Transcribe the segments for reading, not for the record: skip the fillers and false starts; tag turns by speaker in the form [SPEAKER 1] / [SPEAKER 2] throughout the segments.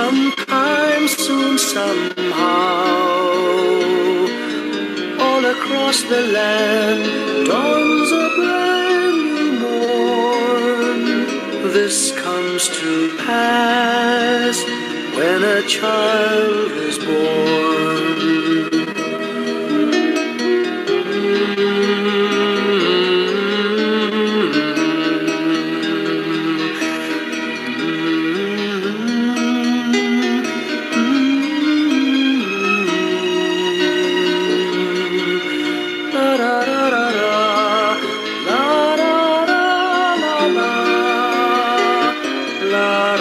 [SPEAKER 1] Sometime soon, somehow, all across the land dawns a brand new morn. This comes to pass when a child is born. La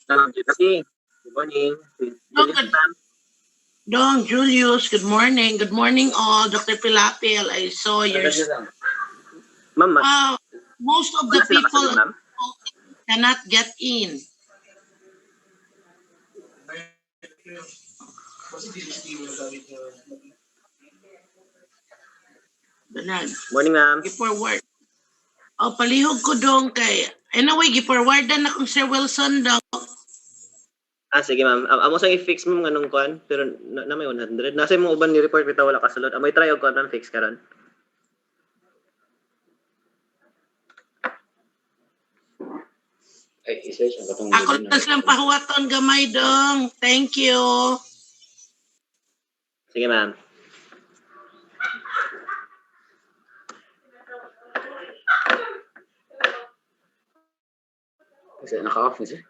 [SPEAKER 2] Kasi, good morning.
[SPEAKER 3] Oh,
[SPEAKER 2] Julius,
[SPEAKER 3] good.
[SPEAKER 2] ma'am.
[SPEAKER 3] Dong, Julius, good morning. Good morning all. Dr. Pilapil, I saw your...
[SPEAKER 2] Ma'am,
[SPEAKER 3] Most of
[SPEAKER 2] wala
[SPEAKER 3] the
[SPEAKER 2] sila
[SPEAKER 3] people
[SPEAKER 2] kasunod, ma'am.
[SPEAKER 3] cannot get in. Banag.
[SPEAKER 2] Morning, ma'am.
[SPEAKER 3] I-forward. O, palihog ko dong kay... Anyway, i-forwardan na kung Sir Wilson dong.
[SPEAKER 2] Sige, ma'am. Amo sang i-fix mo nganong kuan, pero na may 100. Nasa mo uban ni report bitaw wala kasulod. Amoy try og kuan ma'am fix karon.
[SPEAKER 4] Ay, isa-isa ang katong
[SPEAKER 3] Ako lang silang pahuwaton gamay dong. Thank you.
[SPEAKER 2] Sige, ma'am.
[SPEAKER 4] Kasi naka-off na siya.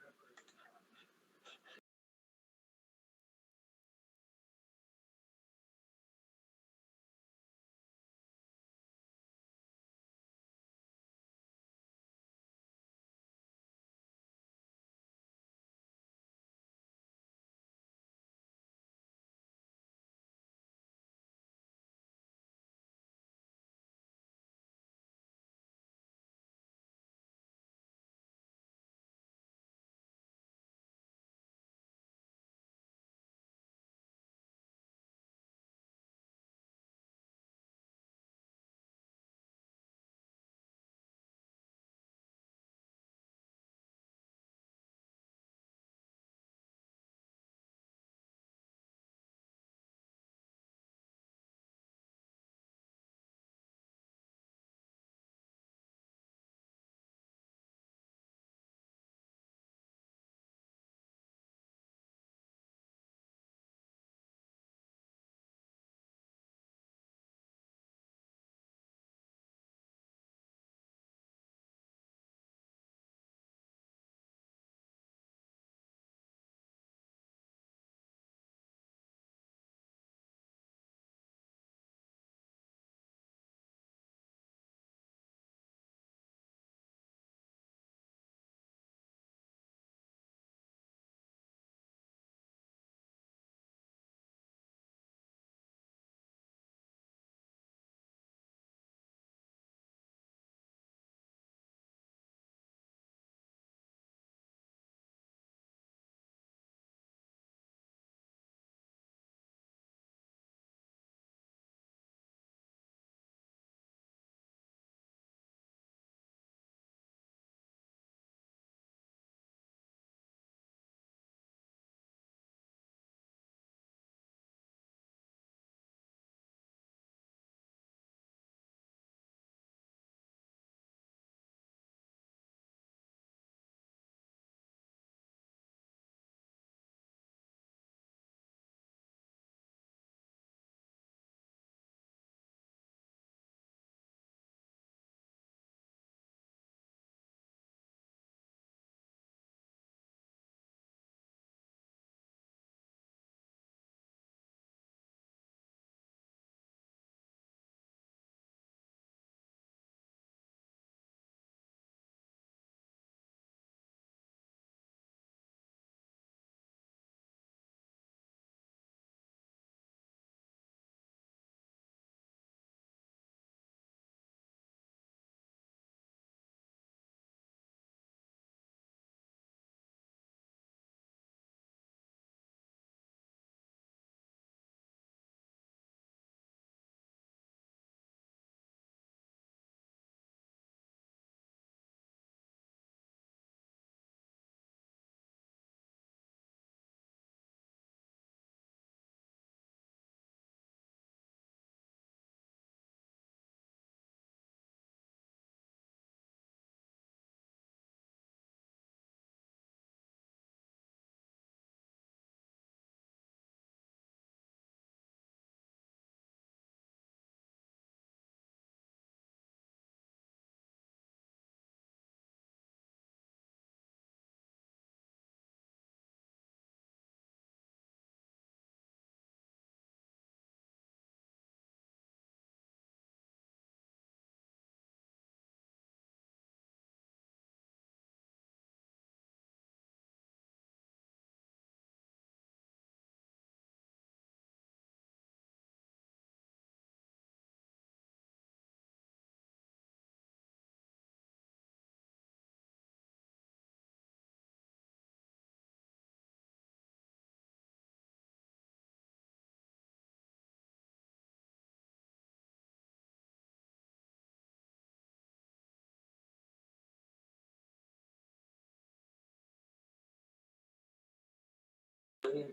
[SPEAKER 2] Okay.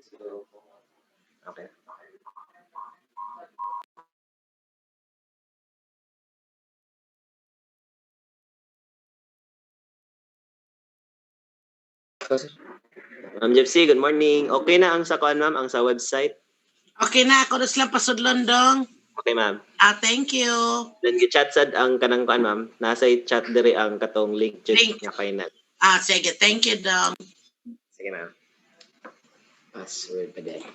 [SPEAKER 2] Ma'am Jepsy, good morning. Okay na ang sa kuan, ma'am, ang sa website?
[SPEAKER 3] Okay na, ako na silang pasudlon dong.
[SPEAKER 2] Okay, ma'am.
[SPEAKER 3] Thank you.
[SPEAKER 2] Then gi-chat sad ang kanang kuan, ma'am. Nasa chat diri ang katong link jud
[SPEAKER 3] Link.
[SPEAKER 2] nga final.
[SPEAKER 3] Sige, thank you dong.
[SPEAKER 2] Sige, ma'am. Password pa dahil.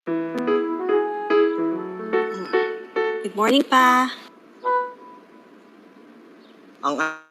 [SPEAKER 5] Good morning pa.
[SPEAKER 2] Ang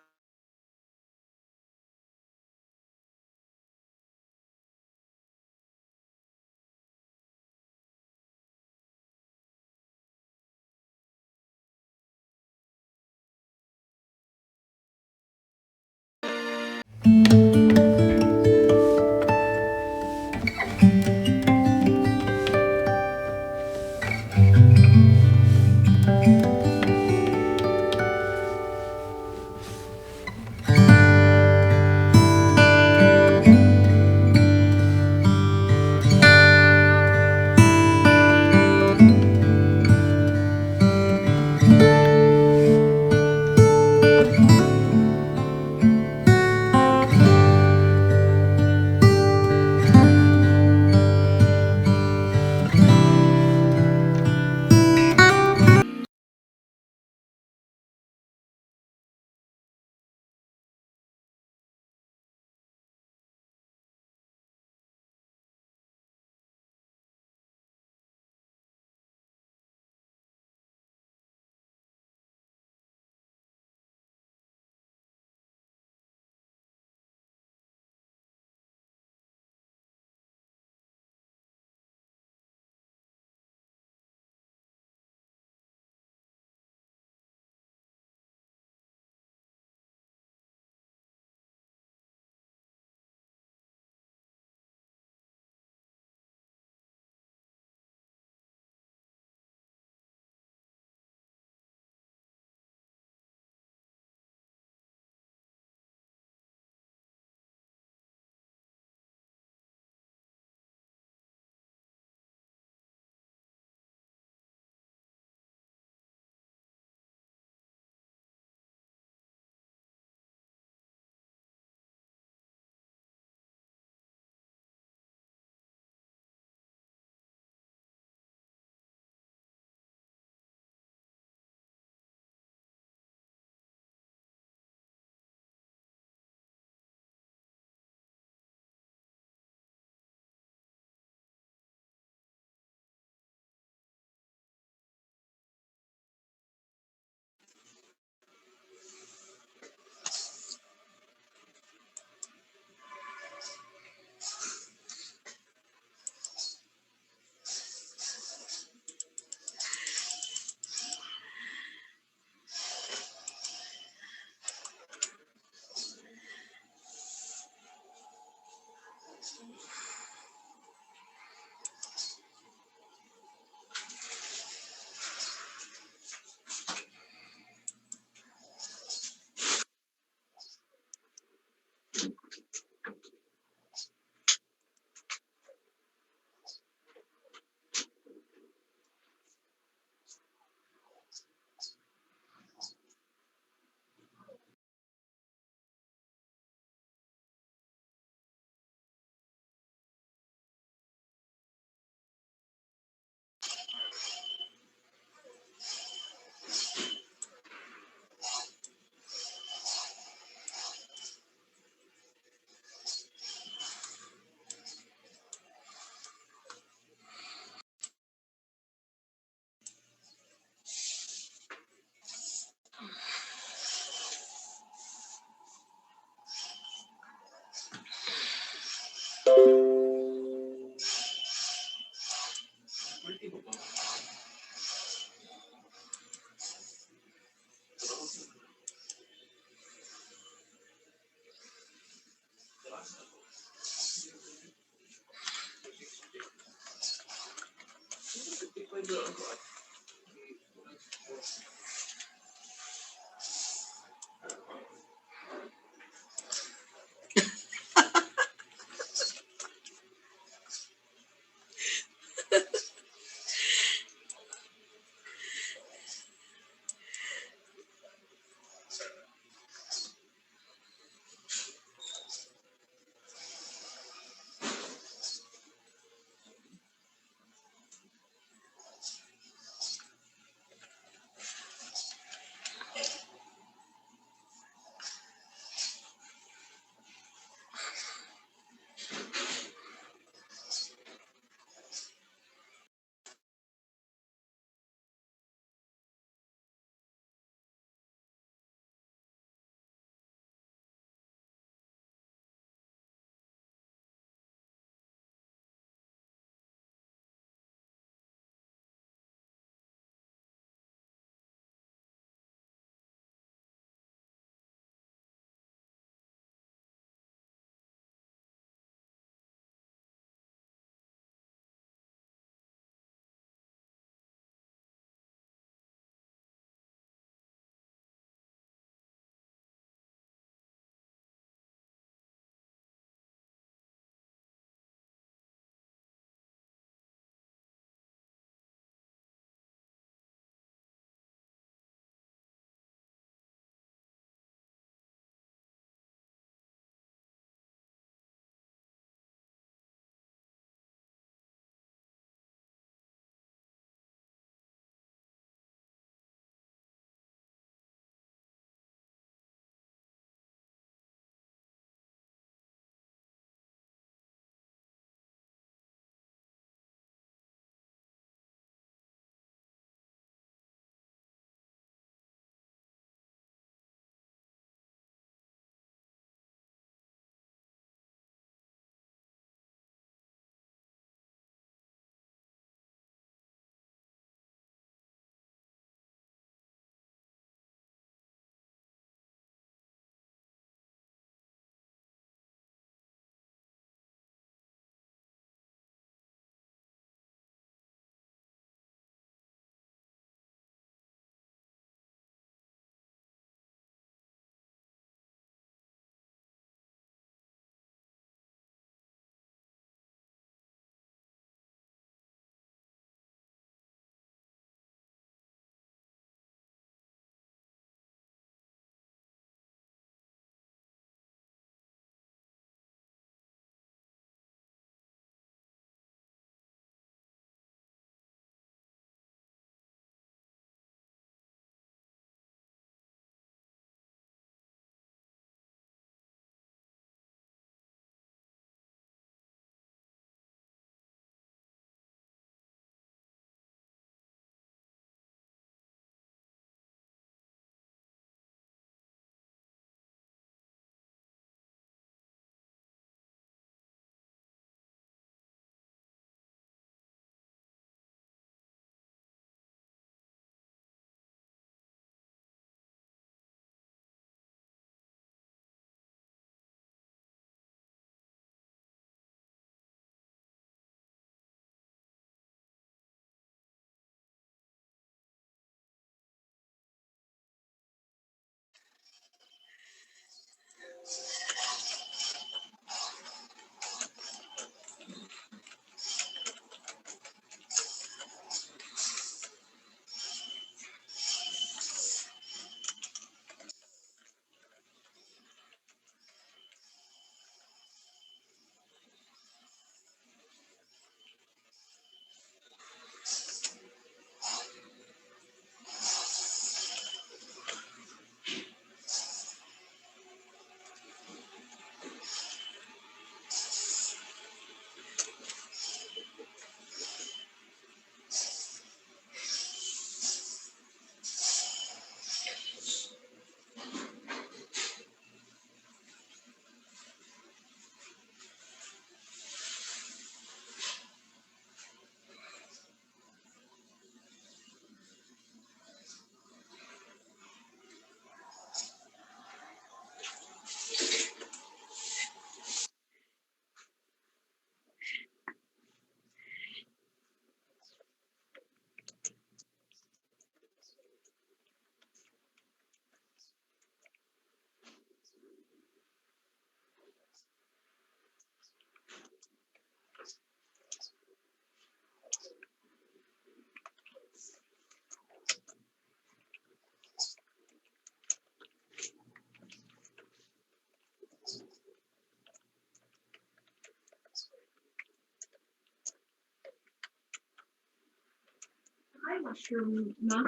[SPEAKER 5] mushroom, ma?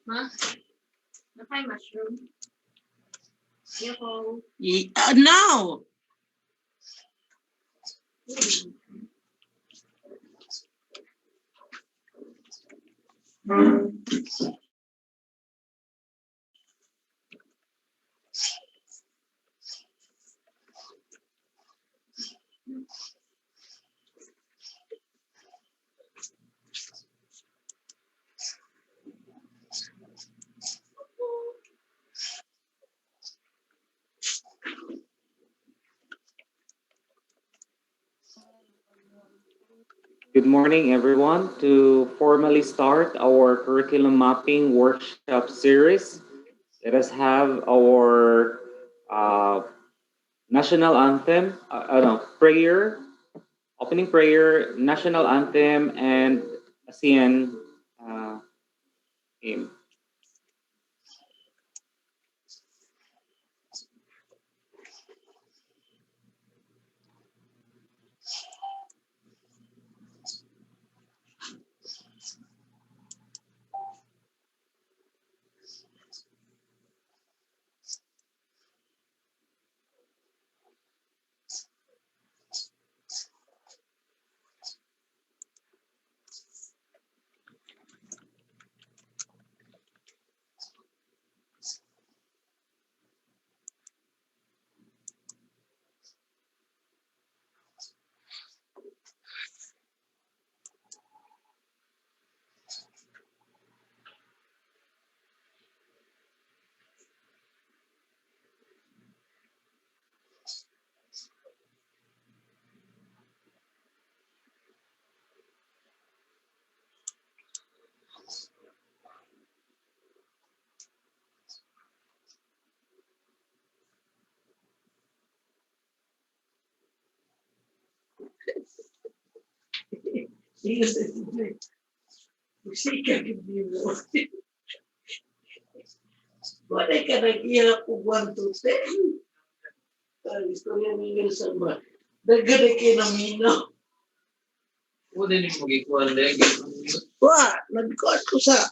[SPEAKER 5] Ma? Nakay mushroom. Yoko.
[SPEAKER 3] No.
[SPEAKER 6] Good morning, everyone. To formally start our curriculum mapping workshop series, let us have our national anthem, no, prayer, opening prayer, national anthem, and ASEAN hymn.
[SPEAKER 3] Wala ka nag-iya ko 1 to 10. Istorya ng sama. Daghan kayo na minaw.
[SPEAKER 4] Pwede niyo mag-ikuan din.
[SPEAKER 3] Wa, nag-cut ko sa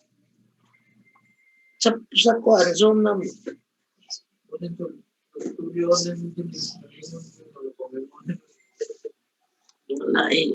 [SPEAKER 3] kuan, Zoom namin.
[SPEAKER 4] Pwede niyo studio din.
[SPEAKER 3] Wala eh.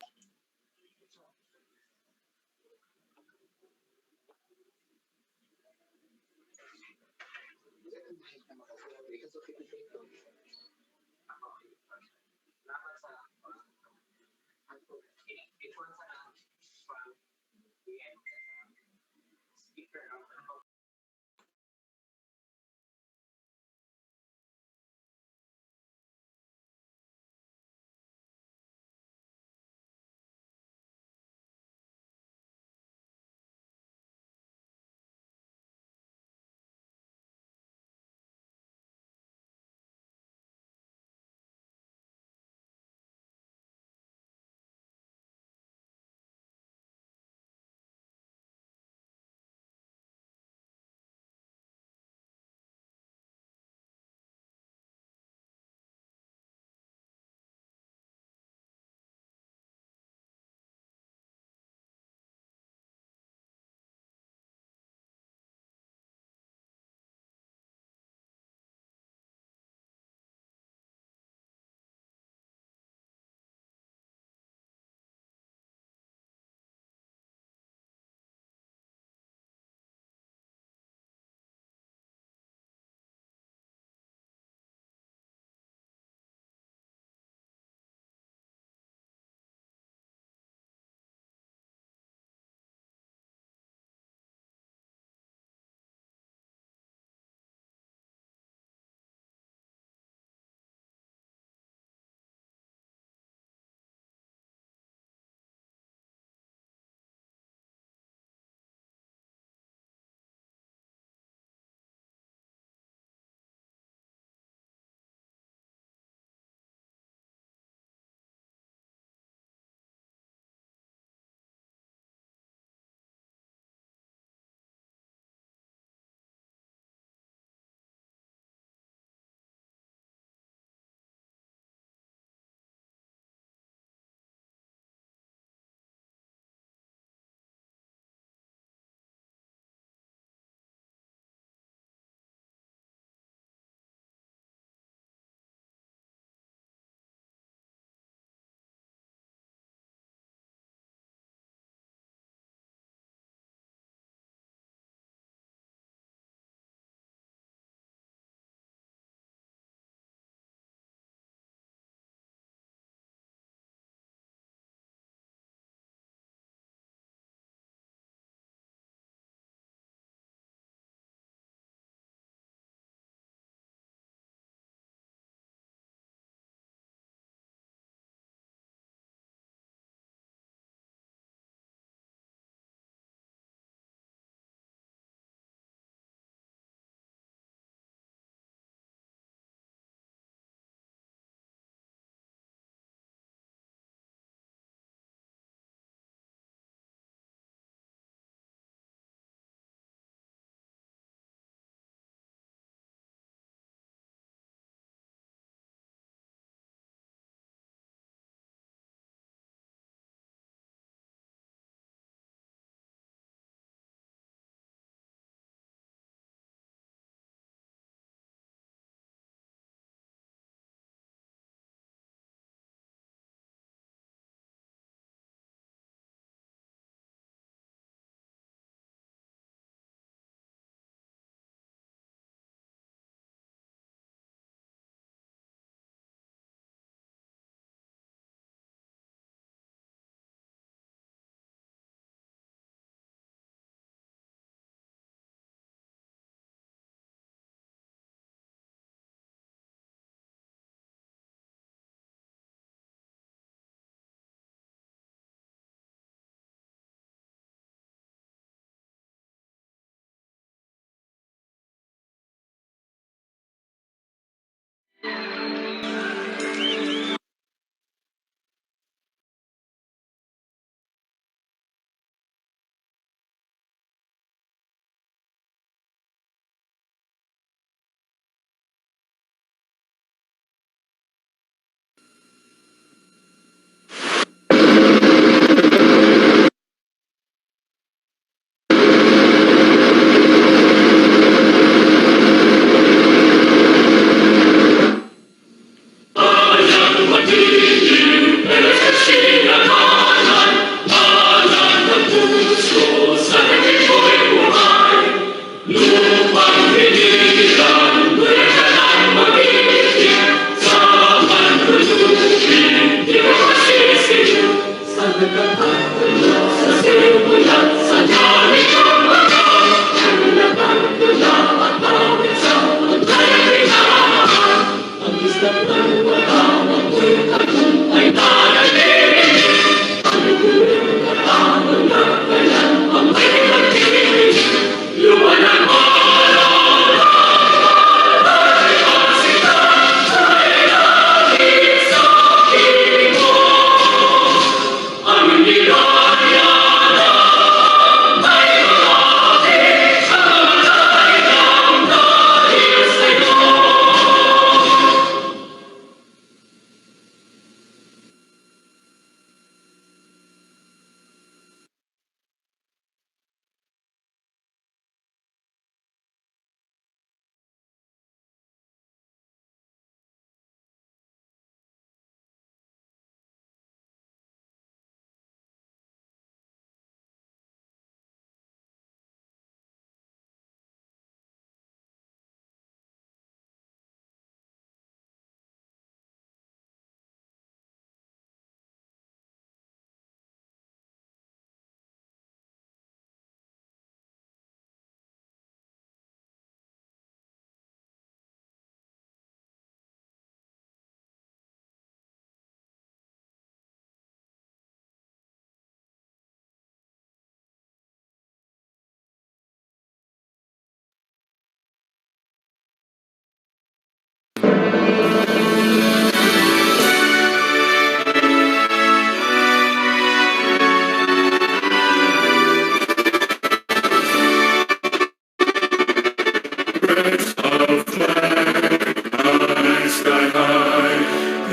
[SPEAKER 1] Sky high,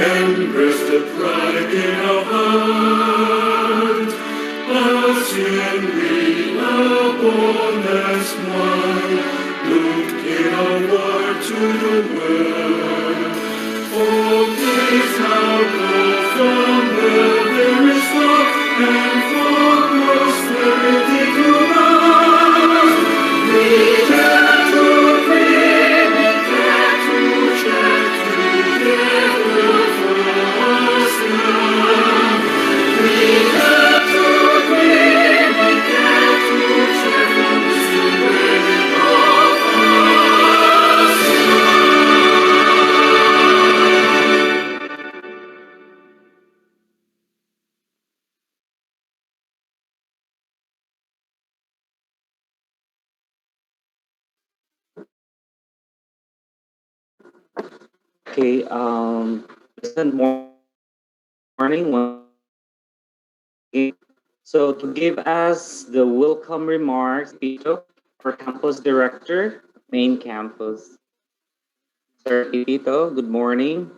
[SPEAKER 1] and rest the pride in our heart. Us and we are born as one, look inward to the world. Oh, please now go from the very start, and for prosperity to us. We dare to dream, we dare to chat together for us now. We dare to dream, we dare to chat from this way of us.
[SPEAKER 6] Okay, pleasant morning. So to give us the welcome remarks, Pito, our campus director, main campus. Sir Pito, good morning.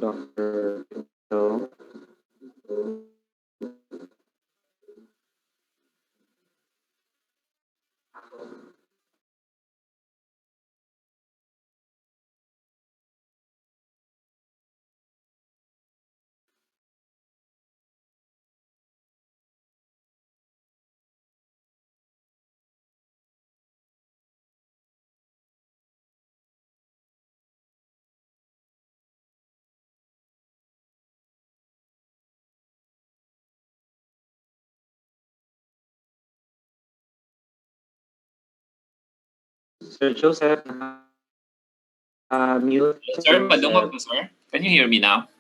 [SPEAKER 6] Dr. Pito. Sir Joseph, mute.
[SPEAKER 7] Sir, madungog po, sir. Can you hear me now?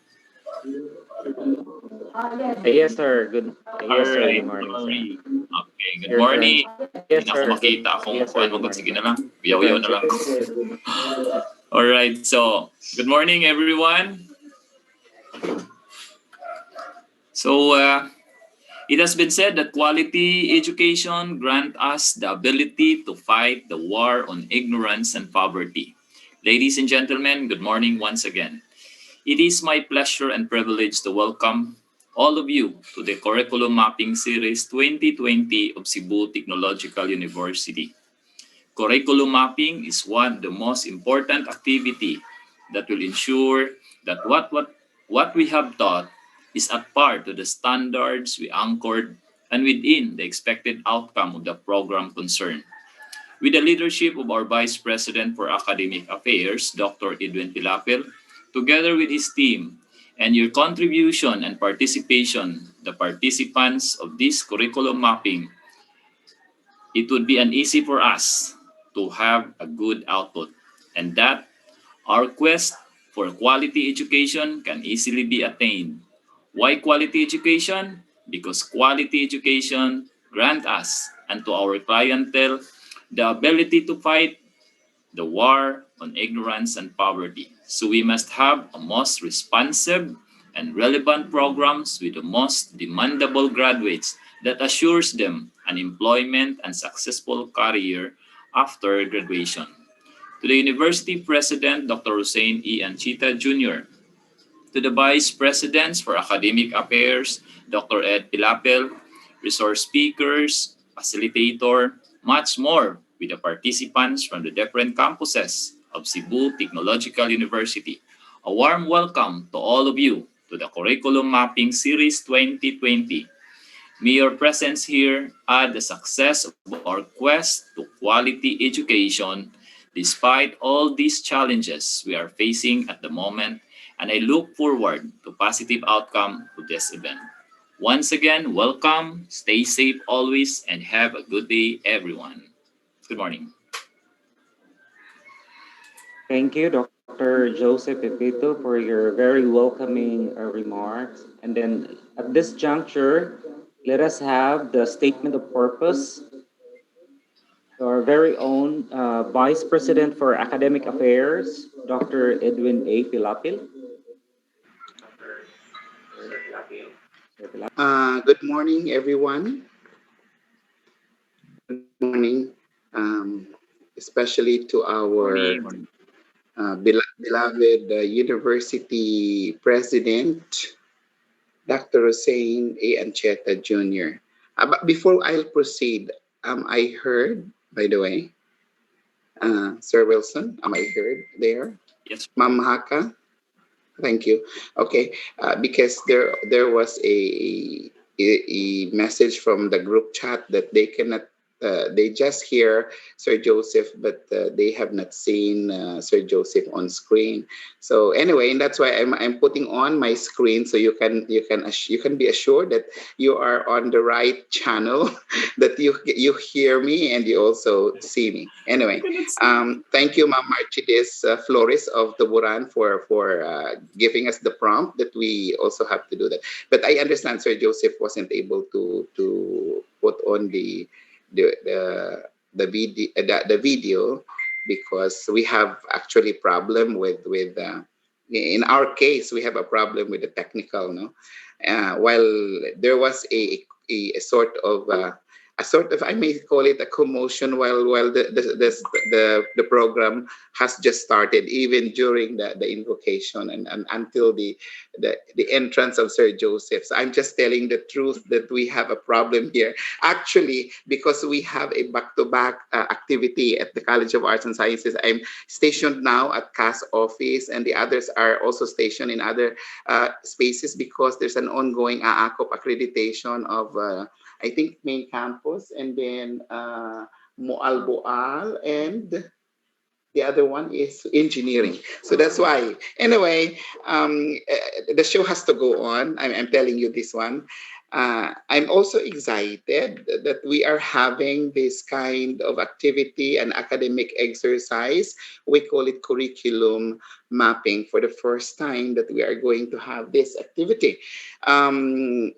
[SPEAKER 6] Yes, sir. Good. Yes, sir.
[SPEAKER 7] Alright,
[SPEAKER 6] Good morning, sir.
[SPEAKER 7] sorry. Okay, good
[SPEAKER 6] Your turn.
[SPEAKER 7] morning.
[SPEAKER 6] Yes,
[SPEAKER 7] Hindi na
[SPEAKER 6] sir.
[SPEAKER 7] ako makita kung
[SPEAKER 6] Yes, sir.
[SPEAKER 7] kuhaan mo
[SPEAKER 6] Good
[SPEAKER 7] ko. Sige
[SPEAKER 6] morning,
[SPEAKER 7] na lang.
[SPEAKER 6] sir.
[SPEAKER 7] Uyaw-uyaw na lang. Alright, so, good morning, everyone. So, it has been said that quality education grant us the ability to fight the war on ignorance and poverty. Ladies and gentlemen, good morning once again. It is my pleasure and privilege to welcome all of you to the Curriculum Mapping Series 2020 of Cebu Technological University. Curriculum mapping is one of the most important activity that will ensure that what we have taught is at par to the standards we anchored and within the expected outcome of the program concerned. With the leadership of our Vice President for Academic Affairs, Dr. Edwin Pilapil, together with his team, and your contribution and participation, the participants of this curriculum mapping, it would be uneasy for us to have a good output, and that our quest for quality education can easily be attained. Why quality education? Because quality education grant us and to our clientele the ability to fight the war on ignorance and poverty. So we must have a most responsive and relevant programs with the most demandable graduates that assures them an employment and successful career after graduation. To the University President, Dr. Hussein E. Anchita Jr., to the Vice Presidents for Academic Affairs, Dr. Ed Pilapel, resource speakers, facilitator, much more with the participants from the different campuses of Cebu Technological University. A warm welcome to all of you to the Curriculum Mapping Series 2020. May your presence here add the success of our quest to quality education despite all these challenges we are facing at the moment, and I look forward to positive outcome of this event. Once again, welcome, stay safe always, and have a good day, everyone. Good morning.
[SPEAKER 6] Thank you, Dr. Joseph Pepito, for your very welcoming remarks. And then at this juncture, let us have the statement of purpose. Our very own Vice President for Academic Affairs, Dr. Edwin A. Pilapil.
[SPEAKER 8] Good morning, everyone. Good morning, especially to our
[SPEAKER 7] Morning.
[SPEAKER 8] beloved University President, Dr. Hussein A. Ancheta Jr. But before I'll proceed, I heard, by the way, Sir Wilson, am I heard there?
[SPEAKER 7] Yes.
[SPEAKER 8] Ma'am Haka, thank you. Okay, because there was a message from the group chat that they cannot. They just hear Sir Joseph, but they have not seen Sir Joseph on screen. So anyway, and that's why I'm putting on my screen so you can be assured that you are on the right channel, that you hear me and you also see me. Anyway, thank you, Ma'am Marchides Flores of the Buran for giving us the prompt that we also have to do that. But I understand Sir Joseph wasn't able to put on the video because we have actually problem with in our case we have a problem with the technical, no, while there was a sort of, I may call it a commotion while the program has just started, even during the invocation and until the entrance of Sir Joseph. So I'm just telling the truth that we have a problem here. Actually, because we have a back-to-back activity at the College of Arts and Sciences, I'm stationed now at CAS office, and the others are also stationed in other spaces because there's an ongoing AACOP accreditation of I think main campus, and then Moal Boal, and the other one is engineering. So that's why. Anyway, the show has to go on. I'm telling you this one. I'm also excited that we are having this kind of activity and academic exercise. We call it curriculum mapping for the first time that we are going to have this activity. Everything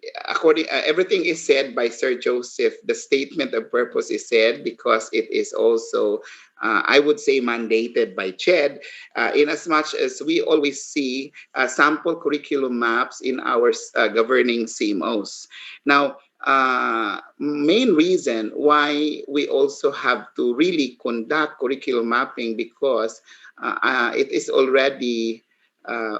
[SPEAKER 8] is said by Sir Joseph. The statement of purpose is said because it is also, I would say, mandated by CHED, in as much as we always see sample curriculum maps in our governing CMOs. Now, main reason why we also have to really conduct curriculum mapping because it is already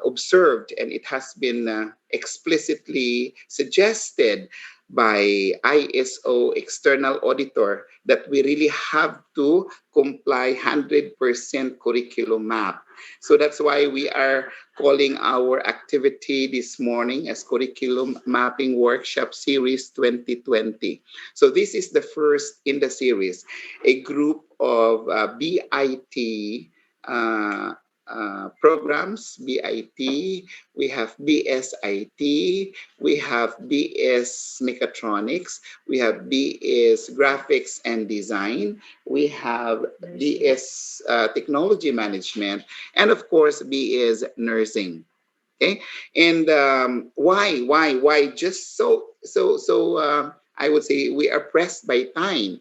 [SPEAKER 8] observed and it has been explicitly suggested by ISO external auditor that we really have to comply 100% curriculum map. So that's why we are calling our activity this morning as Curriculum Mapping Workshop Series 2020. So this is the first in the series, a group of BIT programs, BIT, we have BSIT, we have BS Mechatronics, we have BS Graphics and Design, we have BS Technology Management, and of course, BS Nursing. Okay, and why? Just I would say we are pressed by time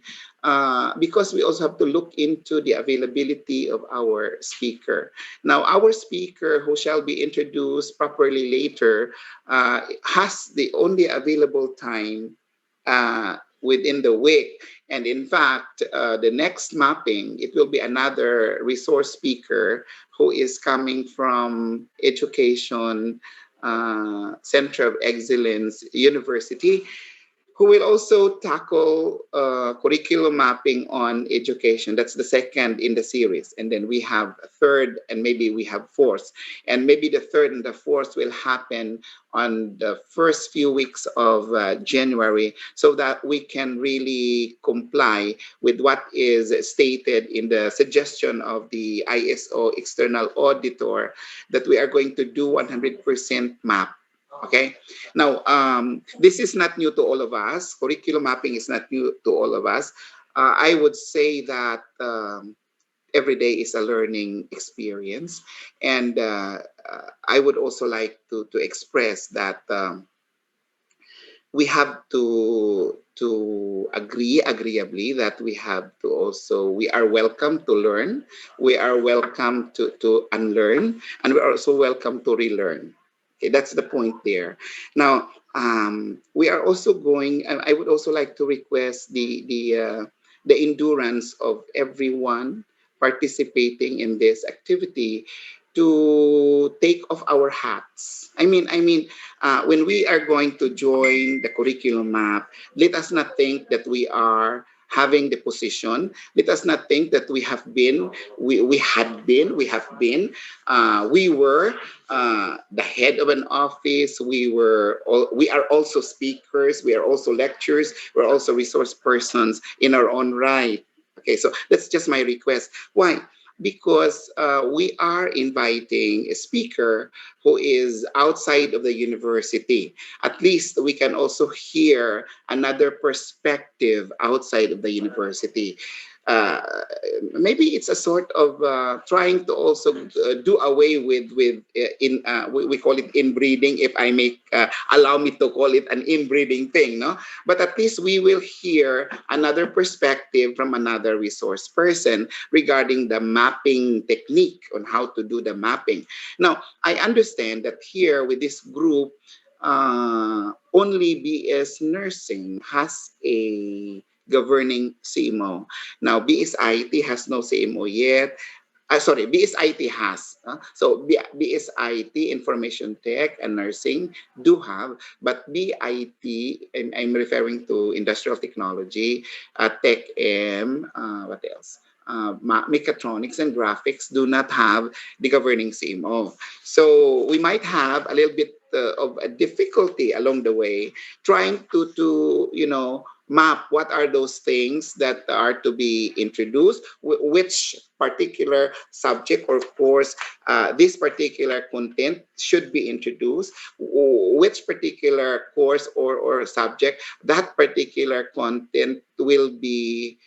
[SPEAKER 8] because we also have to look into the availability of our speaker. Now, our speaker, who shall be introduced properly later, has the only available time within the week. And in fact, the next mapping, it will be another resource speaker who is coming from Education Center of Excellence University, who will also tackle curriculum mapping on education. That's the second in the series. And then we have a third, and maybe we have fourth. And maybe the third and the fourth will happen on the first few weeks of January, so that we can really comply with what is stated in the suggestion of the ISO external auditor, that we are going to do 100% map. Okay. Now, this is not new to all of us. Curriculum mapping is not new to all of us. I would say that every day is a learning experience. And I would also like to express that we have to agree agreeably that we have to also, we are welcome to learn, we are welcome to unlearn, and we're also welcome to relearn. Okay, that's the point there. Now, we are also going, I would also like to request the endurance of everyone participating in this activity to take off our hats. I mean, when we are going to join the curriculum map, let us not think that we are having the position. Let us not think that we have been, we were the head of an office. We are also speakers. We are also lecturers. We're also resource persons in our own right. Okay, so that's just my request. Why? Because we are inviting a speaker who is outside of the university. At least we can also hear another perspective outside of the university. Maybe it's a sort of trying to also do away with we call it inbreeding, if I may allow me to call it an inbreeding thing, no? But at least we will hear another perspective from another resource person regarding the mapping technique on how to do the mapping. Now, I understand that here with this group, only BS Nursing has a governing CMO. Now, BSIT has no CMO yet. BSIT has. BSIT, Information Tech and Nursing, do have, but BIT, and I'm referring to Industrial Technology, Tech M, what else? Mechatronics and Graphics do not have the governing CMO. So we might have a little bit of a difficulty along the way trying to map what are those things that are to be introduced, which particular subject or course this particular content should be introduced, which particular course or subject that particular content will be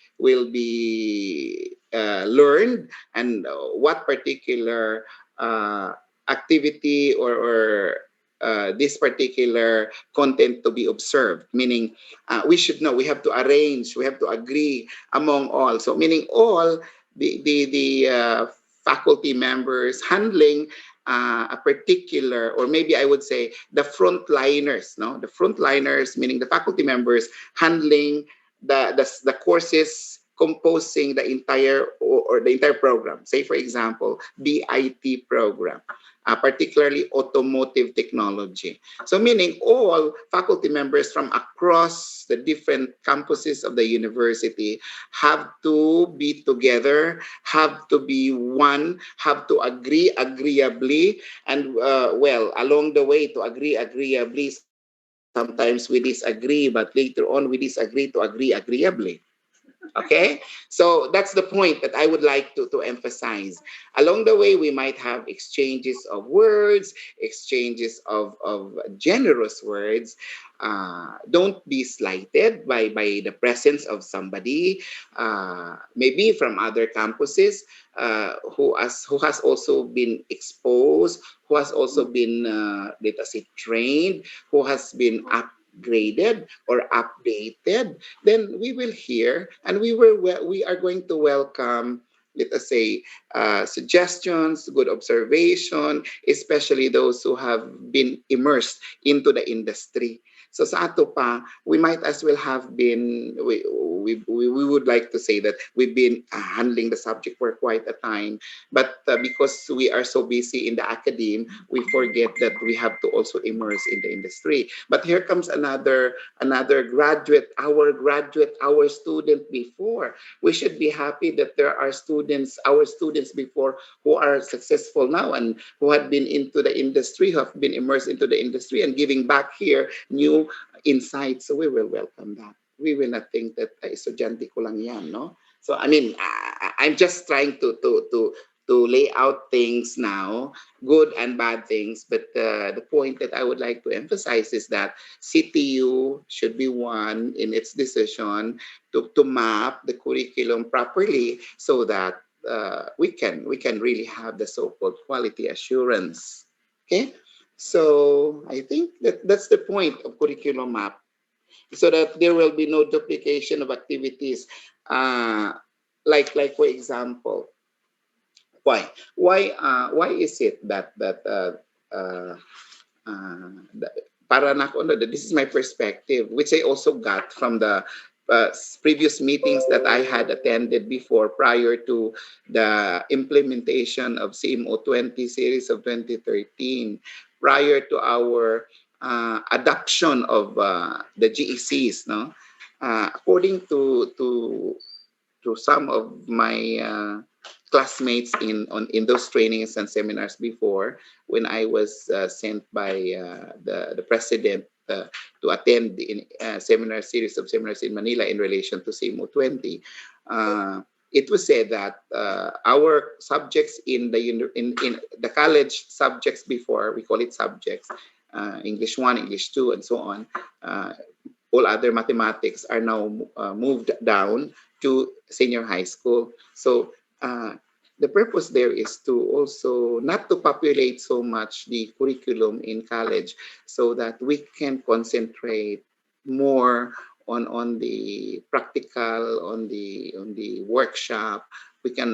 [SPEAKER 8] learned, and what particular activity or this particular content to be observed, meaning we should know, we have to arrange, we have to agree among all. So meaning all the faculty members handling a particular, or maybe I would say the frontliners, no, the frontliners, meaning the faculty members handling the courses composing the entire or the entire program. Say for example, the IT program, particularly automotive technology. So meaning all faculty members from across the different campuses of the university have to be together, have to be one, have to agree agreeably, and well, along the way to agree agreeably, sometimes we disagree, but later on we disagree to agree agreeably. Okay, so that's the point that I would like to emphasize. Along the way, we might have exchanges of words, exchanges of generous words. Don't be slighted by the presence of somebody, maybe from other campuses, who has also been exposed, who has also been, let us say, trained, who has been upgraded or updated. Then we will hear, and we are going to welcome, let us say, suggestions, good observation, especially those who have been immersed into the industry. So sa ato pa, we might as well have been, we would like to say that we've been handling the subject for quite a time, but because we are so busy in the academe, we forget that we have to also immerse in the industry. But here comes another graduate, our student before. We should be happy that there are students, our students before, who are successful now and who have been into the industry, who have been immersed into the industry and giving back here new insights. So we will welcome that. We will not think that estudyante ko lang yan, no? So I mean, I'm just trying to lay out things now, good and bad things. But the point that I would like to emphasize is that CTU should be one in its decision to map the curriculum properly, so that we can really have the so-called quality assurance. Okay, so I think that's the point of curriculum map, so that there will be no duplication of activities. Like for example, why is it uh, para na ako, this is my perspective, which I also got from the previous meetings that I had attended before, prior to the implementation of CMO 20 series of 2013, prior to our adoption of the GECs, no? According to some of my classmates in those trainings and seminars before, when I was sent by the president to attend the seminar series of seminars in Manila in relation to CMO 20. It was said that our subjects in the college subjects before, we call it subjects, English 1, English 2, and so on. All other mathematics are now moved down to senior high school. So the purpose there is to also not to populate so much the curriculum in college, so that we can concentrate more on the practical, on the workshop. I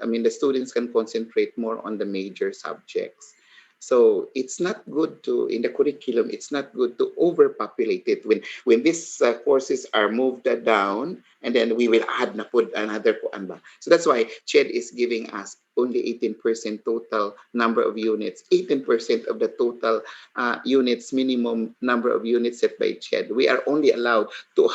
[SPEAKER 8] mean, the students can concentrate more on the major subjects. So it's not good to, in the curriculum, it's not good to overpopulate it. When these courses are moved down, and then we will add na put another kuan ba. So that's why CHED is giving us only 18% total number of units, 18% of the total units, minimum number of units set by CHED. We are only allowed to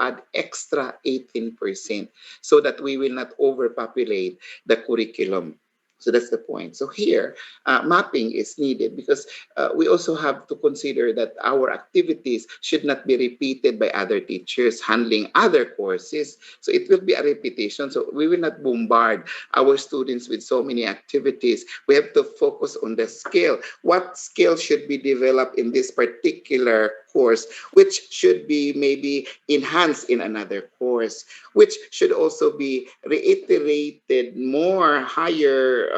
[SPEAKER 8] add extra 18%, so that we will not overpopulate the curriculum. So that's the point. So here, mapping is needed because we also have to consider that our activities should not be repeated by other teachers handling other courses. So it will be a repetition. So we will not bombard our students with so many activities. We have to focus on the skill. What skill should be developed in this particular course, which should be maybe enhanced in another course, which should also be reiterated more higher,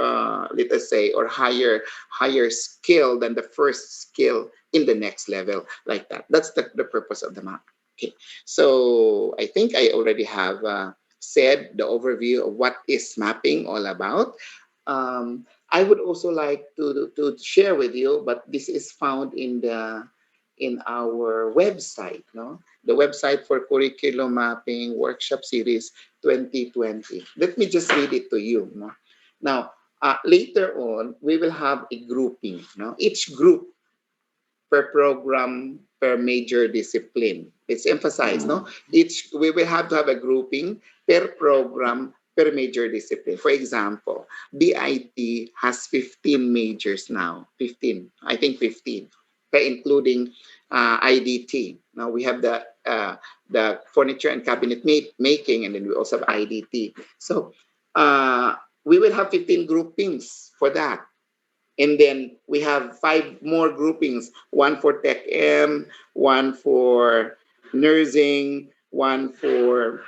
[SPEAKER 8] let us say, or higher skill than the first skill in the next level, like that. That's the purpose of the map. Okay, so I think I already have said the overview of what is mapping all about. I would also like to share with you, but this is found in our website, no? The website for curriculum mapping workshop series 2020. Let me just read it to you. No? Now, later on, we will have a grouping. No? Each group per program per major discipline. It's emphasized, no? Each we will have to have a grouping per program per major discipline. For example, BIT has 15 majors now. 15, I think 15, okay, including IDT. Now we have the furniture and cabinet making, and then we also have IDT. So we will have 15 groupings for that. And then we have 5 more groupings, one for Tech M, one for nursing, one for,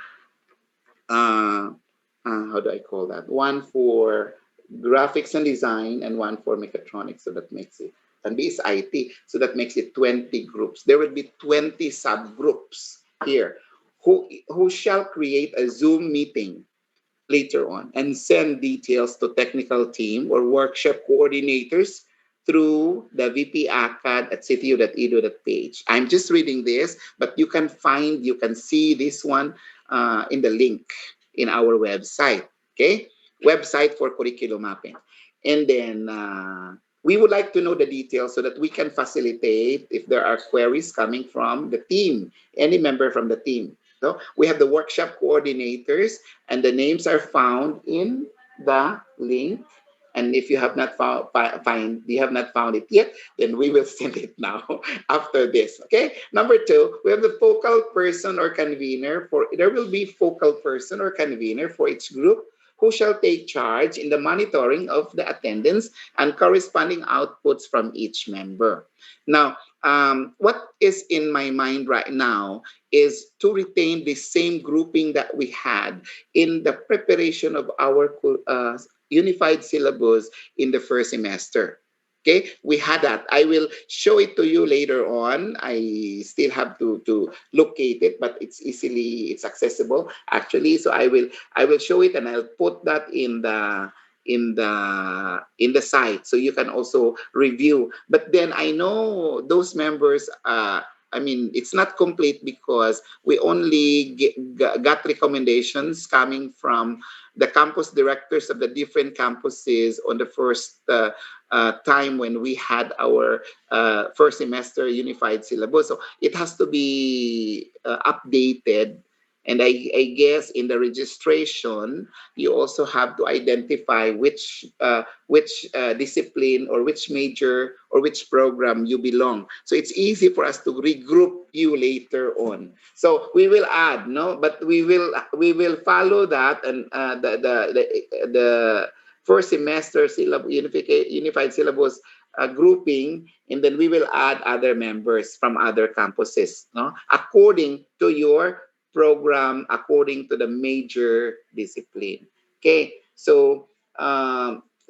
[SPEAKER 8] how do I call that? One for graphics and design, and one for mechatronics. So that makes it, and this IT, so that makes it 20 groups. There will be 20 subgroups here who shall create a Zoom meeting later on and send details to technical team or workshop coordinators through the VP ACAD at ctu.edu.ph. I'm just reading this, but you can see this one in the link in our website, okay? Website for curriculum mapping. And then we would like to know the details so that we can facilitate if there are queries coming from the team, any member from the team. So we have the workshop coordinators, and the names are found in the link. And if you have not found it yet, then we will send it now after this. Okay. Number 2, we have the focal person or convener. There will be focal person or convener for each group who shall take charge in the monitoring of the attendance and corresponding outputs from each member. Now, what is in my mind right now is to retain the same grouping that we had in the preparation of our unified syllabus in the first semester. Okay, we had that. I will show it to you later on. I still have to locate it, but it's accessible actually. So I will show it, and I'll put that in the site so you can also review. But then I know those members, I mean, it's not complete because we only got recommendations coming from the campus directors of the different campuses on the first time when we had our first semester unified syllabus. So it has to be updated. And I guess in the registration, you also have to identify which discipline or which major or which program you belong. So it's easy for us to regroup you later on. So we will add, no, but we will follow that, and the first semester unified syllabus grouping, and then we will add other members from other campuses, no, according to your program, according to the major discipline. Okay, so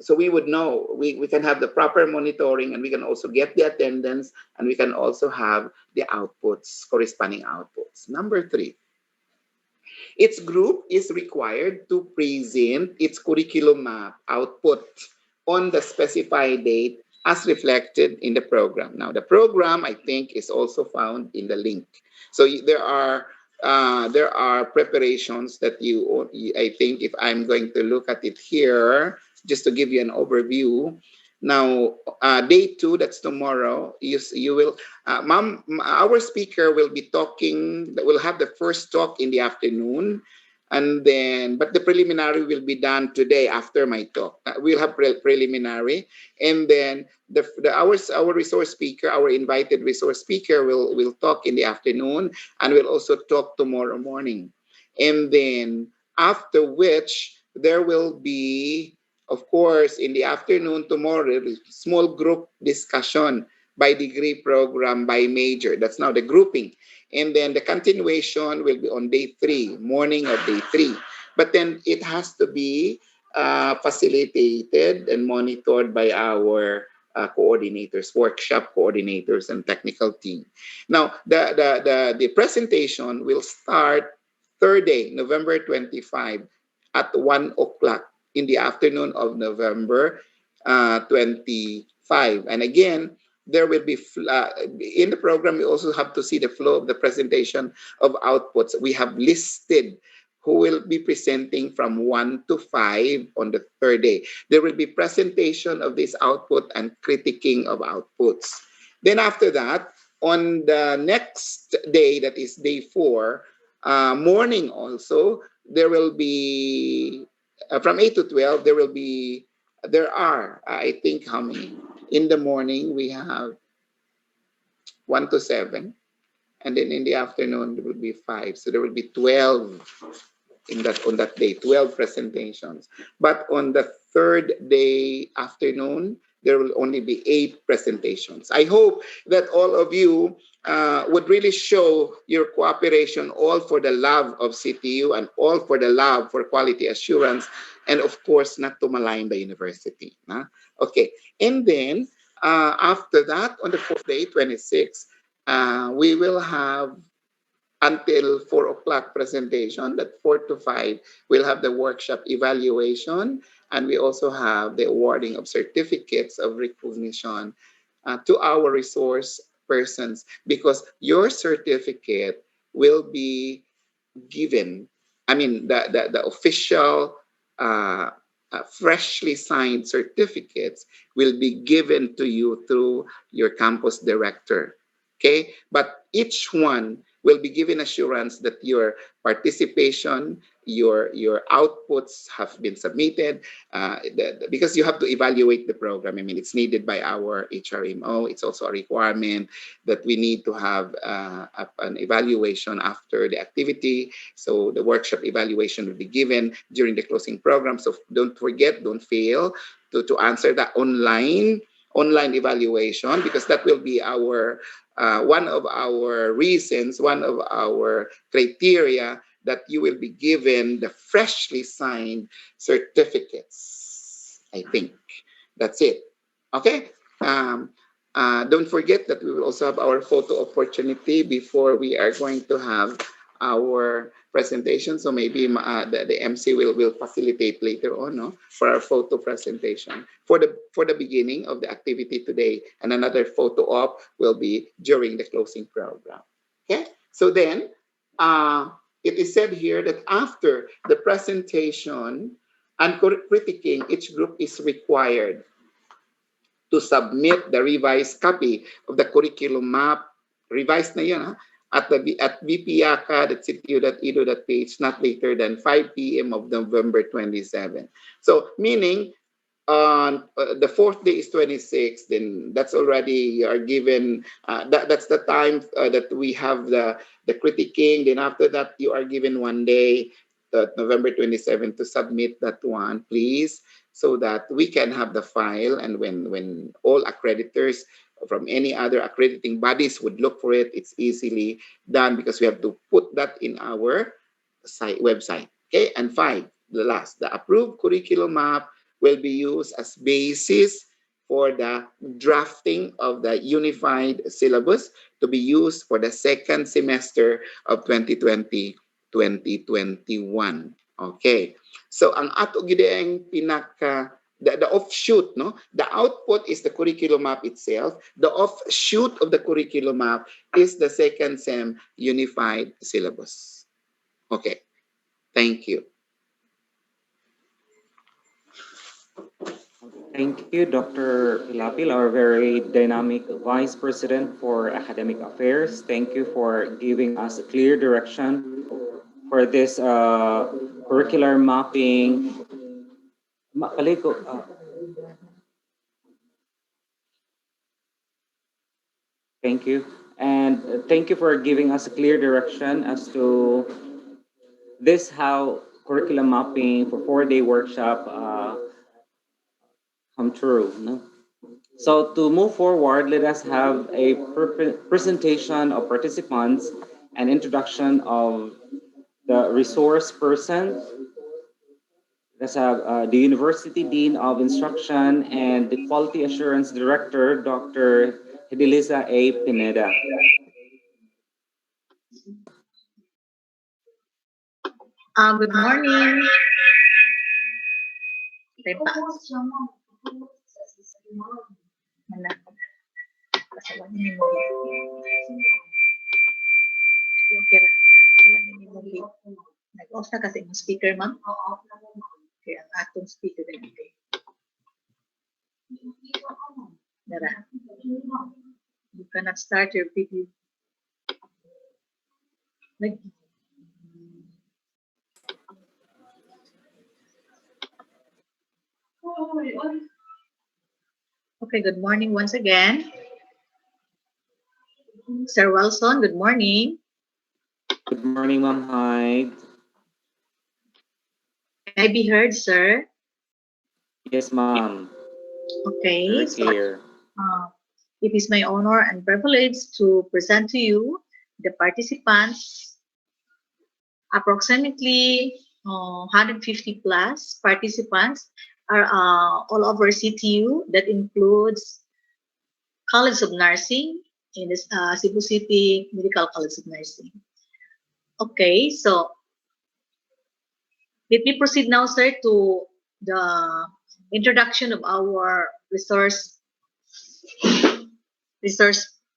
[SPEAKER 8] so we would know, we can have the proper monitoring, and we can also get the attendance, and we can also have the outputs, corresponding outputs. Number 3, each group is required to present its curriculum map output on the specified date as reflected in the program. Now, the program, I think, is also found in the link. So there are preparations that I think, if I'm going to look at it here, just to give you an overview. Now, day 2, that's tomorrow, you will, our speaker will be talking, will have the first talk in the afternoon. And then, but the preliminary will be done today after my talk. We'll have preliminary, and then our resource speaker, our invited resource speaker, will talk in the afternoon, and will also talk tomorrow morning. And then after which there will be, of course, in the afternoon tomorrow, small group discussion by degree program, by major. That's now the grouping. And then the continuation will be on day 3, morning of day 3. But then it has to be facilitated and monitored by our coordinators, workshop coordinators, and technical team. Now, the presentation will start Thursday, November 25 at 1 o'clock in the afternoon of November 25. And again, there will be in the program, we also have to see the flow of the presentation of outputs. We have listed who will be presenting from 1 to 5 on the third day. There will be presentation of this output and critiquing of outputs. Then after that, on the next day, that is day 4, morning also, there will be, from 8 to 12, there are, I think, how many? In the morning, we have 1 to 7. And then in the afternoon, there will be 5. So there will be 12 on that day, 12 presentations. But on the third day afternoon, there will only be 8 presentations. I hope that all of you would really show your cooperation, all for the love of CTU and all for the love for quality assurance, and of course, not to malign the university. Okay, and then after that, on the 4th day, 26, we will have until 4 o'clock presentation. That 4 to 5, we'll have the workshop evaluation, and we also have the awarding of certificates of recognition to our resource persons, because your certificate will be given, I mean, the official freshly signed certificates will be given to you through your campus director. Okay, but each one will be given assurance that your participation, your outputs have been submitted, because you have to evaluate the program. I mean, it's needed by our HRMO. It's also a requirement that we need to have an evaluation after the activity. So the workshop evaluation will be given during the closing program. So don't forget, don't fail to answer that online evaluation, because that will be our one of our reasons, one of our criteria that you will be given the freshly signed certificates. I think that's it. Okay. Don't forget that we will also have our photo opportunity before we are going to have our presentation. So maybe the MC will facilitate later on, no, for our photo presentation for the beginning of the activity today, and another photo op will be during the closing program. Okay, so then it is said here that after the presentation and critiquing, each group is required to submit the revised copy of the curriculum map, revised na yun, at bpiaca.ctu.edu.ph not later than 5 p.m. of November 27. So meaning on the 4th day is 26, then that's already, you are given, that's the time that we have the critiquing. Then after that, you are given 1 day, November 27, to submit that one, please, so that we can have the file, and when all accreditors from any other accrediting bodies would look for it, it's easily done, because we have to put that in our website. Okay, and 5, the last, the approved curriculum map will be used as basis for the drafting of the unified syllabus to be used for the second semester of 2020-2021. Okay, so ang ato gideng pinaka the offshoot, no? The output is the curriculum map itself. The offshoot of the curriculum map is the second sem unified syllabus. Okay, thank you.
[SPEAKER 6] Thank you, Dr. Pilapil, our very dynamic Vice President for Academic Affairs. Thank you for giving us a clear direction for this curricular mapping. Paliko, thank you. And thank you for giving us a clear direction as to this how curriculum mapping for 4-day workshop come true. No? So to move forward, let us have a presentation of participants and introduction of the resource person. Let's have the University Dean of Instruction and the Quality Assurance Director, Dr. Hidilisa A. Pineda.
[SPEAKER 9] Good morning. Tepa. Mana? Kasalan ni mo. Yung kira. Kasalan ni mo. Nag-off na kasi yung speaker, ma'am. Okay, ang atong speaker din. Okay. Nara. You cannot start your video. Okay, good morning once again. Sir Wilson, good morning.
[SPEAKER 6] Good morning, Ma'am Hyde.
[SPEAKER 9] Can I be heard, sir?
[SPEAKER 6] Yes, ma'am.
[SPEAKER 9] Okay.
[SPEAKER 6] Very
[SPEAKER 9] So,
[SPEAKER 6] clear.
[SPEAKER 9] it is my honor and privilege to present to you the participants, approximately 150 plus participants are all over CTU. That includes College of Nursing in this Cebu City Medical College of Nursing. Okay, so let me proceed now, sir, to the introduction of our resource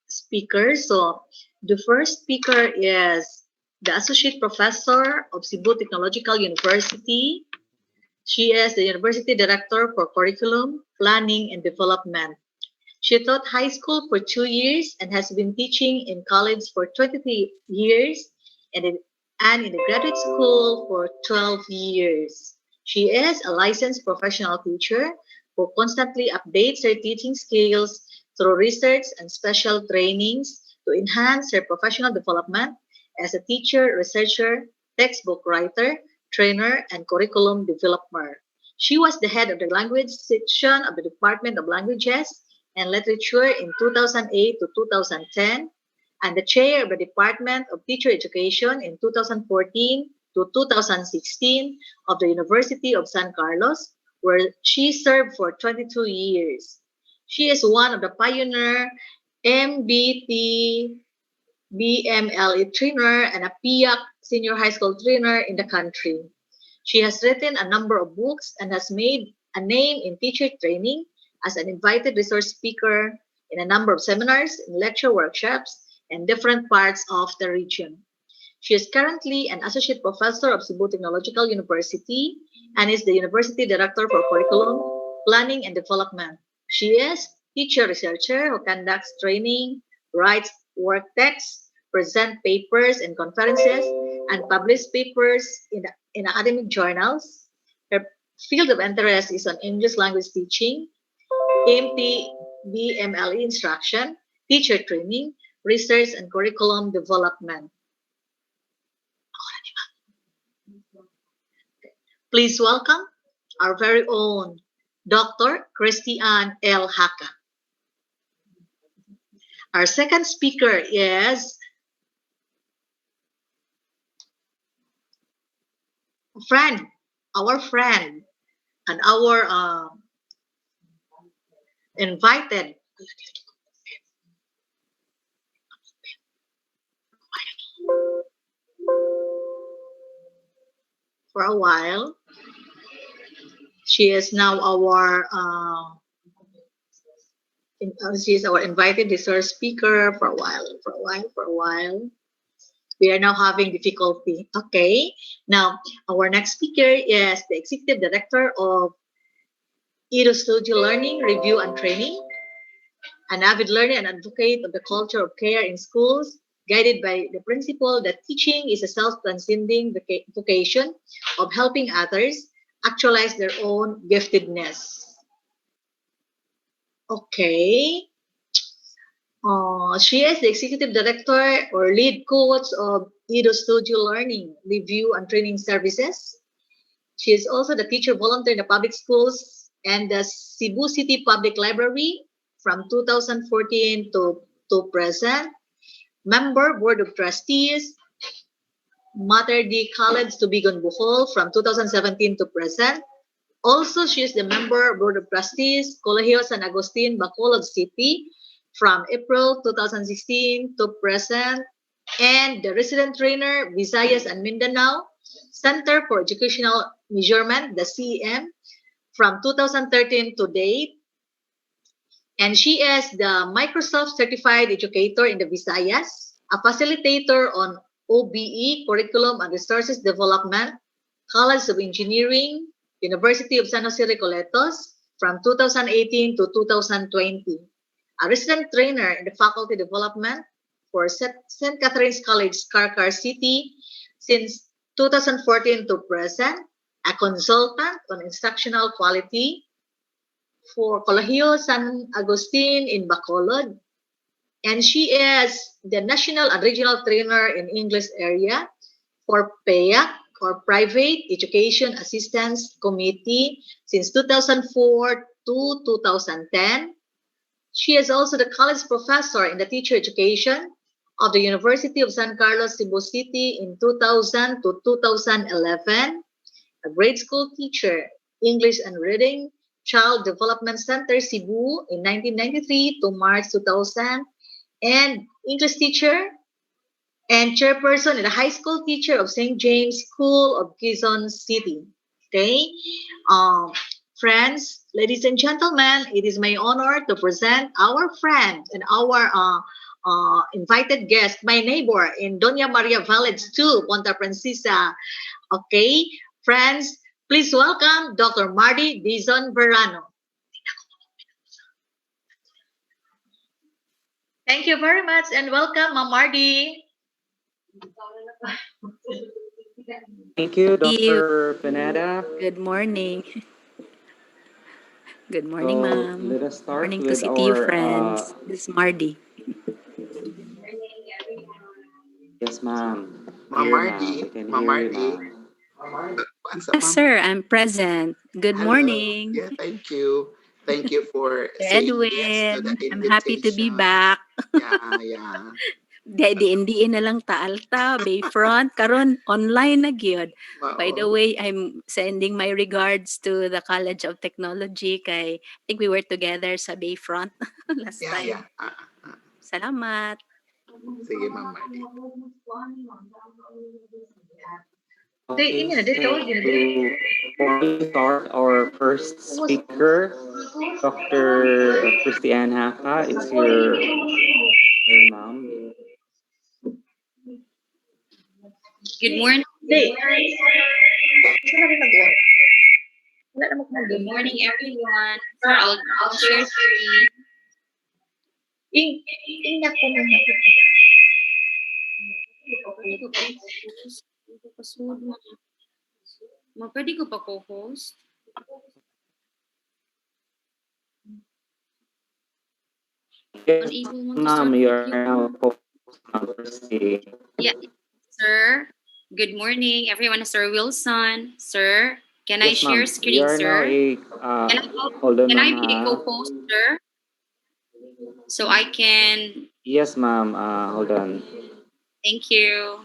[SPEAKER 9] speaker. So the first speaker is the Associate Professor of Cebu Technological University. She is the University Director for Curriculum, Planning, and Development. She taught high school for 2 years and has been teaching in college for 23 years and in the graduate school for 12 years. She is a licensed professional teacher who constantly updates her teaching skills through research and special trainings to enhance her professional development as a teacher, researcher, textbook writer, trainer, and curriculum developer. She was the head of the language section of the Department of Languages and Literature in 2008 to 2010, and the chair of the Department of Teacher Education in 2014 to 2016 of the University of San Carlos, where she served for 22 years. She is one of the pioneer MBT BMLE trainer and a PIAC senior high school trainer in the country. She has written a number of books and has made a name in teacher training as an invited resource speaker in a number of seminars and lecture workshops in different parts of the region. She is currently an associate professor of Cebu Technological University and is the University Director for Curriculum, Planning, and Development. She is teacher researcher who conducts training, writes work texts, present papers and conferences, and publish papers in academic journals. Her field of interest is on English language teaching, AMT BMLE instruction, teacher training, research, and curriculum development. Please welcome our very own Dr. Christian L. Haka. Our second speaker is our friend, and our invited for a while. She is now she is our invited resource speaker for a while. We are now having difficulty. Okay. Now, our next speaker is the Executive Director of Edu Studio Learning, Review and Training, an avid learner and advocate of the culture of care in schools, guided by the principle that teaching is a self-transcending vocation of helping others actualize their own giftedness. Okay. She is the executive director or lead coach of Edo Studio Learning Review and Training Services. She is also the teacher volunteer in the public schools and the Cebu City Public Library from 2014 to present. Member Board of Trustees, Mater Dei College Tubigon Bohol from 2017 to present. Also, she is the member Board of Trustees, Colegio San Agustin, Bacolod City from April 2016 to present. And the resident trainer, Visayas and Mindanao, Center for Educational Measurement, the CEM, from 2013 to date. And she is the Microsoft Certified Educator in the Visayas, a facilitator on OBE, Curriculum and Resources Development, College of Engineering, University of San Jose Recoletos, from 2018 to 2020. A resident trainer in the Faculty Development for St. Catherine's College, Carcar City, since 2014 to present, a consultant on instructional quality for Colegio San Agustin in Bacolod, and she is the national and regional trainer in English area for PEAC, or Private Education Assistance Committee, since 2004 to 2010. She is also the college professor in the teacher education of the University of San Carlos, Cebu City in 2000 to 2011, a grade school teacher, English and Reading, Child Development Center, Cebu in 1993 to March 2000, and English teacher and chairperson and a high school teacher of St. James School of Quezon City. Okay, friends, ladies and gentlemen, it is my honor to present our friend and our invited guest, my neighbor in Doña Maria Village 2, Ponta Francisa. Okay, friends, please welcome Dr. Marty Dizon Verano. Thank you very much and welcome, Ma'am Marty.
[SPEAKER 6] Thank you, Dr. Pineda.
[SPEAKER 10] Good morning. Good morning,
[SPEAKER 6] So
[SPEAKER 10] ma'am.
[SPEAKER 6] let us start
[SPEAKER 10] Morning to
[SPEAKER 6] with
[SPEAKER 10] City
[SPEAKER 6] our
[SPEAKER 10] friends. This is Mardi.
[SPEAKER 6] yes, ma'am.
[SPEAKER 8] Ma'am
[SPEAKER 6] Here, ma'am.
[SPEAKER 8] Marty,
[SPEAKER 6] We can
[SPEAKER 8] Ma'am
[SPEAKER 6] hear you,
[SPEAKER 8] Marty.
[SPEAKER 6] ma'am.
[SPEAKER 8] What's up,
[SPEAKER 10] Yes,
[SPEAKER 8] ma'am?
[SPEAKER 10] sir. I'm present. Good
[SPEAKER 8] Hello.
[SPEAKER 10] morning.
[SPEAKER 8] Yeah, thank you. Thank you for
[SPEAKER 10] Sir
[SPEAKER 8] saying yes to the
[SPEAKER 10] Edwin, I'm happy to be
[SPEAKER 8] invitation.
[SPEAKER 10] back.
[SPEAKER 8] Yeah.
[SPEAKER 10] Diin na lang ta alta, Bayfront, karon online na gyud. By the
[SPEAKER 8] Wow.
[SPEAKER 10] way, I'm sending my regards to the College of Technology kay I think we were together sa Bayfront last
[SPEAKER 8] Yeah.
[SPEAKER 10] time. Salamat.
[SPEAKER 8] Sige, Ma'am Marty.
[SPEAKER 6] Okay, so before we start our first speaker, Dr. Christiane Haka, it's your ma'am.
[SPEAKER 5] Good morning.
[SPEAKER 9] Hey.
[SPEAKER 5] Good morning, everyone. Sir, I'll share screen. Pwede ko pa co-host?
[SPEAKER 6] Yes,
[SPEAKER 5] Unable mo to
[SPEAKER 6] ma'am,
[SPEAKER 5] start
[SPEAKER 6] you are
[SPEAKER 5] video.
[SPEAKER 6] now Christy.
[SPEAKER 5] Yeah, sir. Good morning, everyone. Sir Wilson. Sir, can I
[SPEAKER 6] Yes,
[SPEAKER 5] share
[SPEAKER 6] ma'am. You
[SPEAKER 5] screen,
[SPEAKER 6] are now
[SPEAKER 5] sir?
[SPEAKER 6] a
[SPEAKER 5] Can
[SPEAKER 6] hold on,
[SPEAKER 5] I
[SPEAKER 6] ma'am.
[SPEAKER 5] be a co-host, sir? So I can...
[SPEAKER 6] Yes, ma'am. Hold on.
[SPEAKER 5] Thank you.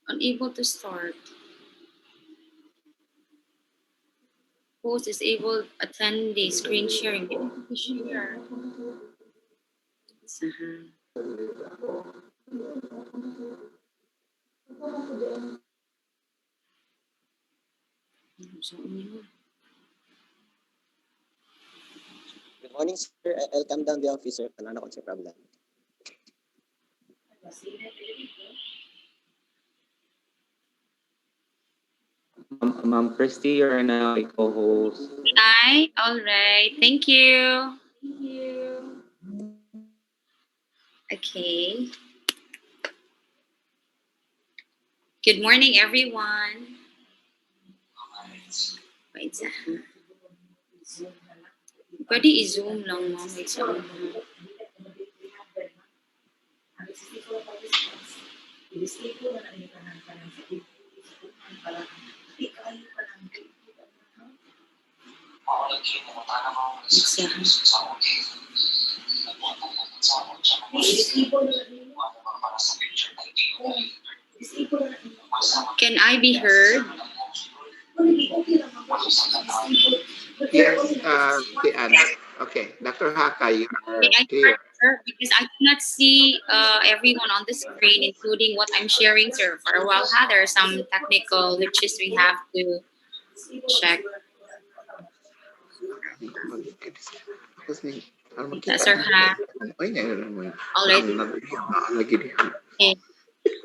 [SPEAKER 5] Unable to start. Host is able to attend the screen sharing. Share.
[SPEAKER 11] Good morning, sir. I'll come down the office, sir. Wala na akong sa problem.
[SPEAKER 6] Ma'am Christy, you are now a co-host.
[SPEAKER 5] All right. Thank you. Okay. Good morning, everyone. Wait sa Pwede i-zoom lang, ma'am. Wait sa Can I be heard?
[SPEAKER 8] Yes, Tian. Okay, Dr. Haka, you are
[SPEAKER 5] May I
[SPEAKER 8] clear.
[SPEAKER 5] start, sir? Because I cannot see everyone on the screen, including what I'm sharing, sir. For a while, there are some technical glitches we have to check. That's our hack. All right. Okay.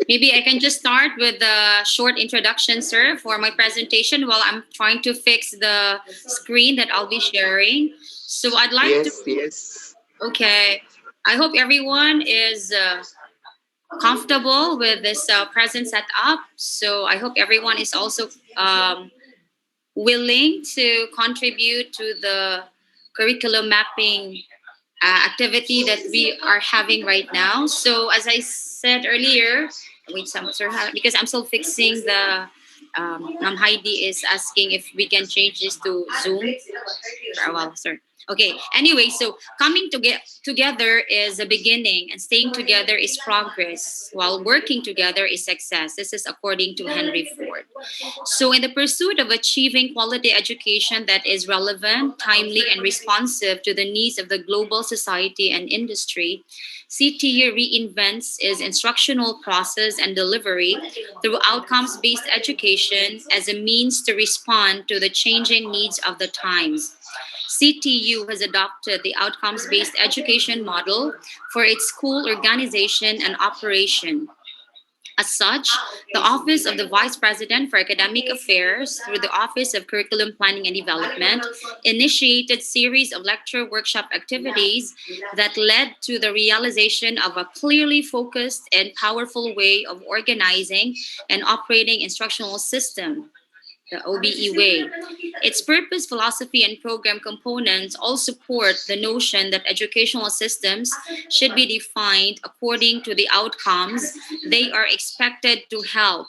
[SPEAKER 5] Maybe I can just start with a short introduction, sir, for my presentation while I'm trying to fix the screen that I'll be sharing. So I'd like to.
[SPEAKER 8] Yes.
[SPEAKER 5] Okay. I hope everyone is comfortable with this present setup. So I hope everyone is also willing to contribute to the curriculum mapping activity that we are having right now. So as I said earlier, wait, some sir, because I'm still fixing the. Ma'am Heidi is asking if we can change this to Zoom for a while, sir. Okay. Anyway, so coming together is a beginning, and staying together is progress, while working together is success. This is according to Henry Ford. So, in the pursuit of achieving quality education that is relevant, timely, and responsive to the needs of the global society and industry, CTU reinvents its instructional process and delivery through outcomes based education as a means to respond to the changing needs of the times. CTU has adopted the outcomes based education model for its school organization and operation. As such, the Office of the Vice President for Academic Affairs, through the Office of Curriculum Planning and Development, initiated series of lecture workshop activities that led to the realization of a clearly focused and powerful way of organizing and operating instructional system, the OBE way. Its purpose, philosophy, and program components all support the notion that educational systems should be defined according to the outcomes they are expected to help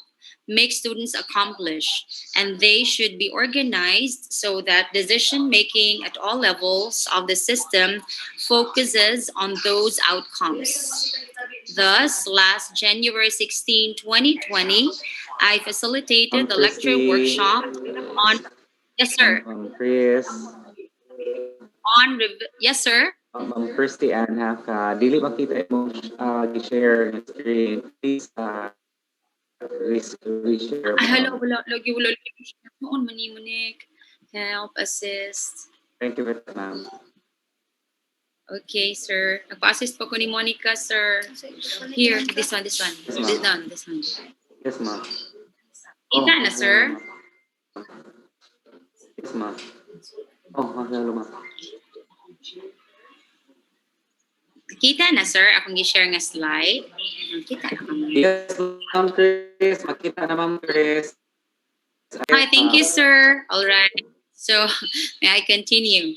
[SPEAKER 5] make students accomplish, and they should be organized so that decision making at all levels of the system focuses on those outcomes. Thus, last January 16, 2020, I facilitated the lecture
[SPEAKER 6] Christy,
[SPEAKER 5] workshop on, yes, sir,
[SPEAKER 6] Chris,
[SPEAKER 5] yes, sir.
[SPEAKER 6] Christy and Haka, dili makita mo gi-share ng screen. Please reshare.
[SPEAKER 5] Hello, wala noon manimunik. Help, assist.
[SPEAKER 6] Thank you very much, ma'am.
[SPEAKER 5] Okay, sir. Nagpa-assist po ko ni Monica, sir. Here, this one.
[SPEAKER 6] Yes,
[SPEAKER 5] This
[SPEAKER 6] ma'am.
[SPEAKER 5] one.
[SPEAKER 6] Yes, ma'am.
[SPEAKER 5] Kita na, sir.
[SPEAKER 6] Yes, ma'am. Oh, hello, ma'am.
[SPEAKER 5] Kita na, sir. Akong gi-share nga slide. Kita na kami.
[SPEAKER 6] Yes, ma'am Chris. Makita na, ma'am Chris.
[SPEAKER 5] Hi, thank you, sir. All right. So, may I continue?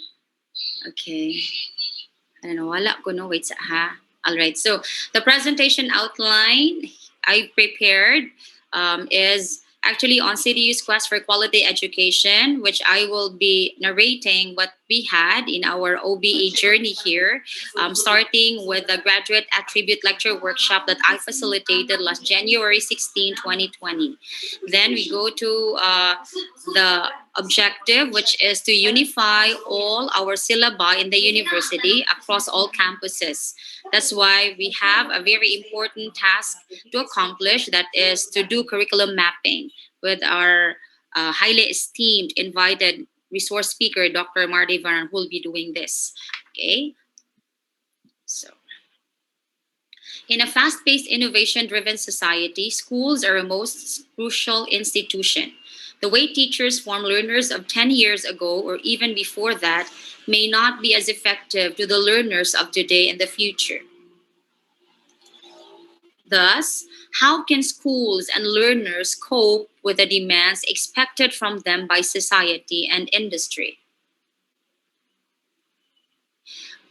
[SPEAKER 5] Okay. Ano, wala ko no. Wait, ha? All right. So, the presentation outline I prepared is actually on CDU's quest for quality education, which I will be narrating what we had in our OBE journey here, starting with the graduate attribute lecture workshop that I facilitated last January 16, 2020. Then we go to the objective, which is to unify all our syllabi in the university across all campuses. That's why we have a very important task to accomplish, that is to do curriculum mapping with our highly esteemed invited resource speaker, Dr. Marty Varan, who will be doing this. Okay. So, in a fast-paced, innovation-driven society, schools are a most crucial institution. The way teachers form learners of 10 years ago or even before that may not be as effective to the learners of today and the future. Thus, how can schools and learners cope with the demands expected from them by society and industry?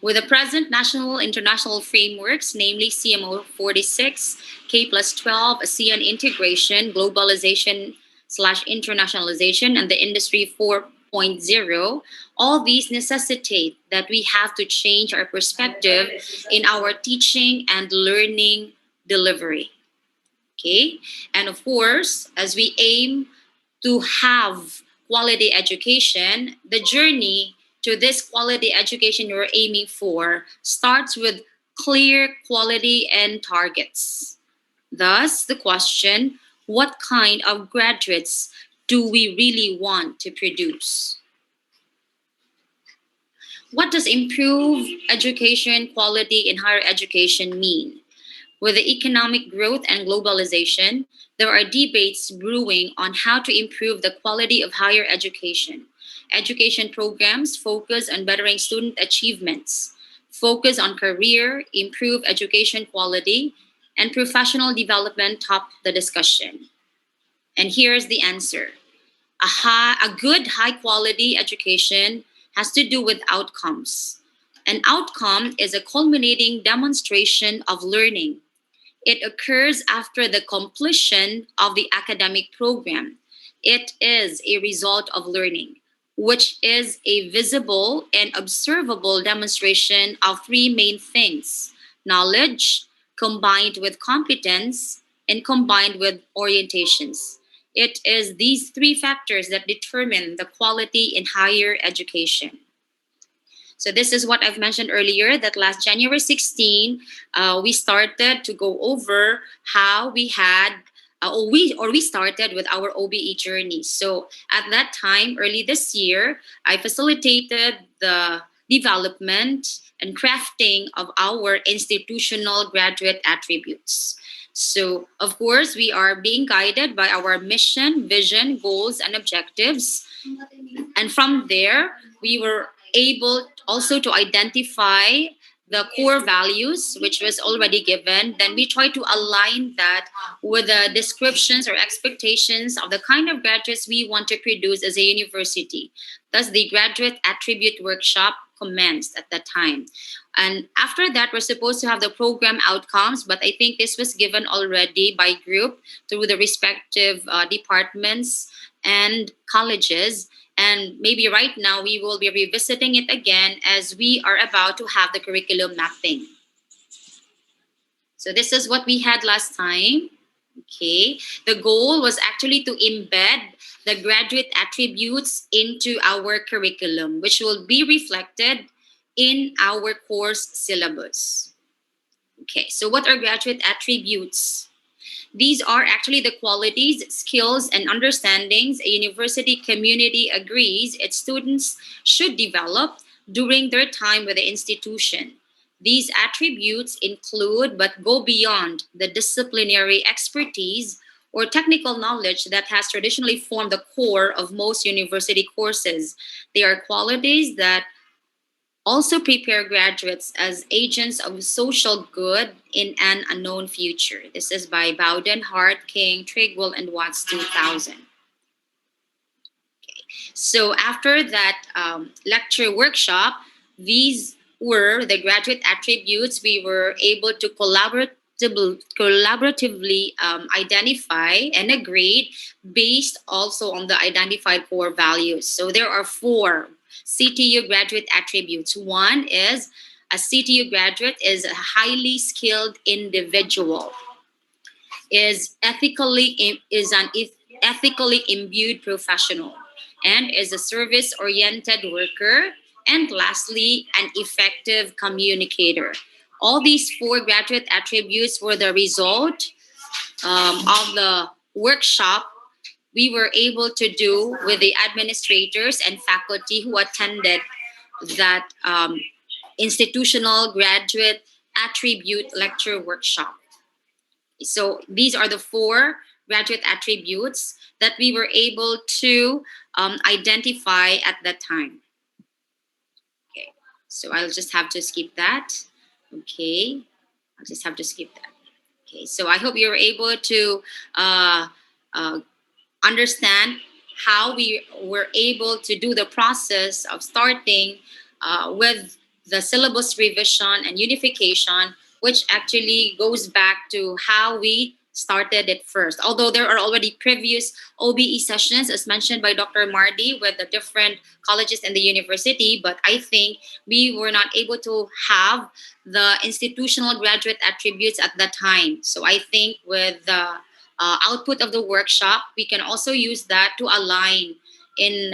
[SPEAKER 5] With the present national international frameworks, namely CMO 46, K plus 12, ASEAN integration, globalization slash internationalization, and the Industry 4.0, all these necessitate that we have to change our perspective in our teaching and learning delivery. Okay? And of course, as we aim to have quality education, the journey to this quality education you're aiming for starts with clear quality and targets. Thus, the question, what kind of graduates do we really want to produce? What does improved education quality in higher education mean? With the economic growth and globalization, there are debates brewing on how to improve the quality of higher education. Education programs focus on bettering student achievements, focus on career, improve education quality, and professional development top the discussion. And here's the answer. A good high quality education has to do with outcomes. An outcome is a culminating demonstration of learning. It occurs after the completion of the academic program. It is a result of learning, which is a visible and observable demonstration of three main things: knowledge, combined with competence, and combined with orientations. It is these three factors that determine the quality in higher education. So this is what I've mentioned earlier, that last January 16, we started to go over how we had, we started with our OBE journey. So at that time, early this year, I facilitated the development and crafting of our institutional graduate attributes. So, of course, we are being guided by our mission, vision, goals, and objectives. And from there, we were able also to identify the core values, which was already given. Then we try to align that with the descriptions or expectations of the kind of graduates we want to produce as a university. Thus, the graduate attribute workshop commenced at that time. And after that, we're supposed to have the program outcomes, but I think this was given already by group through the respective departments and colleges. And maybe right now we will be revisiting it again as we are about to have the curriculum mapping. So this is what we had last time. Okay. The goal was actually to embed the graduate attributes into our curriculum, which will be reflected in our course syllabus. Okay, so what are graduate attributes? These are actually the qualities, skills, and understandings a university community agrees its students should develop during their time with the institution. These attributes include but go beyond the disciplinary expertise or technical knowledge that has traditionally formed the core of most university courses. They are qualities that also prepare graduates as agents of social good in an unknown future. This is by Bowden, Hart, King, Trigwell, and Watts 2000. Okay. So after that lecture workshop, these were the graduate attributes we were able to collaboratively identify and agree based also on the identified core values. So there are 4 CTU graduate attributes. One is a CTU graduate is a highly skilled individual, is an ethically imbued professional, and is a service-oriented worker, and lastly, an effective communicator. All these 4 graduate attributes were the result of the workshop we were able to do with the administrators and faculty who attended that institutional graduate attribute lecture workshop. So these are the 4 graduate attributes that we were able to identify at that time. Okay, so I'll just have to skip that. Okay, I'll just have to skip that. Okay, so I hope you're able to understand how we were able to do the process of starting with the syllabus revision and unification, which actually goes back to how we started it first. Although there are already previous OBE sessions, as mentioned by Dr. Mardi, with the different colleges and the university, but I think we were not able to have the institutional graduate attributes at that time. So I think with the output of the workshop, we can also use that to align in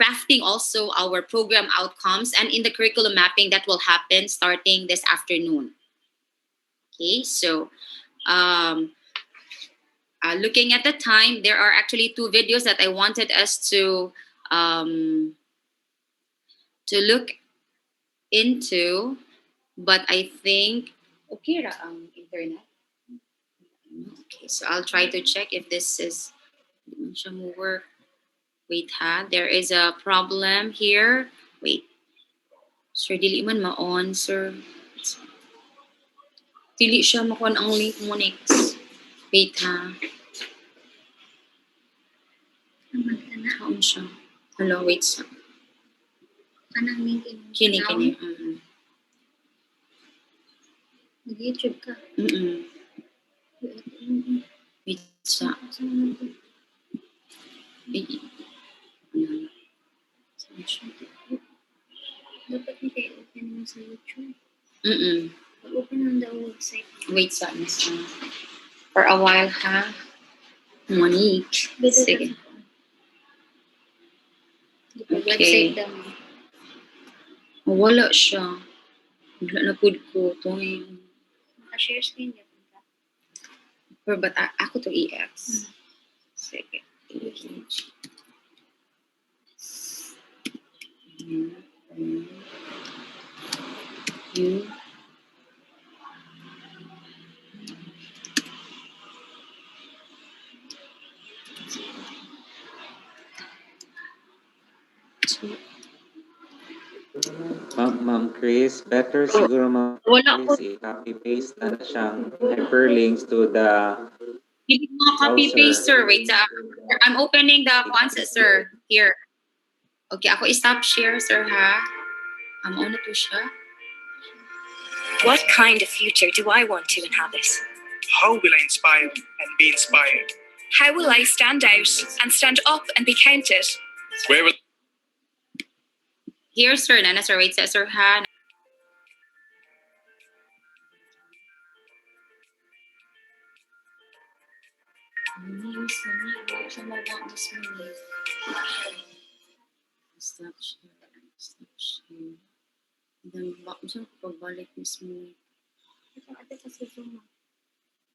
[SPEAKER 5] crafting also our program outcomes and in the curriculum mapping that will happen starting this afternoon. Okay, so looking at the time, there are actually 2 videos that I wanted us to look into, but I think okay ra ang internet. Okay, so I'll try to check if this is work. Wait ha, there is a problem here. Wait. Sir, dili man ma-on, sir. Dili siya makon ang link mo next. Wait ha. Saan siya? Hello, wait sa.
[SPEAKER 12] Anang link
[SPEAKER 5] Kini.
[SPEAKER 12] Nag-YouTube ka?
[SPEAKER 5] Wait sa.
[SPEAKER 12] Dapat mo kayo open mo sa YouTube. Open on the website.
[SPEAKER 5] Wait sa. For a while ha. Monique. Sige.
[SPEAKER 12] Website daw.
[SPEAKER 5] Wala siya. Wala na po ko.
[SPEAKER 12] Naka-share screen niya.
[SPEAKER 5] But ako to EX. Sige. You.
[SPEAKER 6] Ma'am Chris, better siguro Ma'am Chris, i-copy-paste na siyang hyperlinks to the
[SPEAKER 5] Hindi mo copy paste, sir. Wait, I'm opening the concept, sir. Here. Okay, ako i-stop share, sir, ha? On na to siya.
[SPEAKER 13] What kind of future do I want to inhabit?
[SPEAKER 14] How will I inspire and be inspired?
[SPEAKER 13] How will I stand out and stand up and be counted?
[SPEAKER 14] Where will
[SPEAKER 5] Here, sir. Nana, sir. Wait, sir, ha? Stop share. Then, bakit siya pagbalik mismo?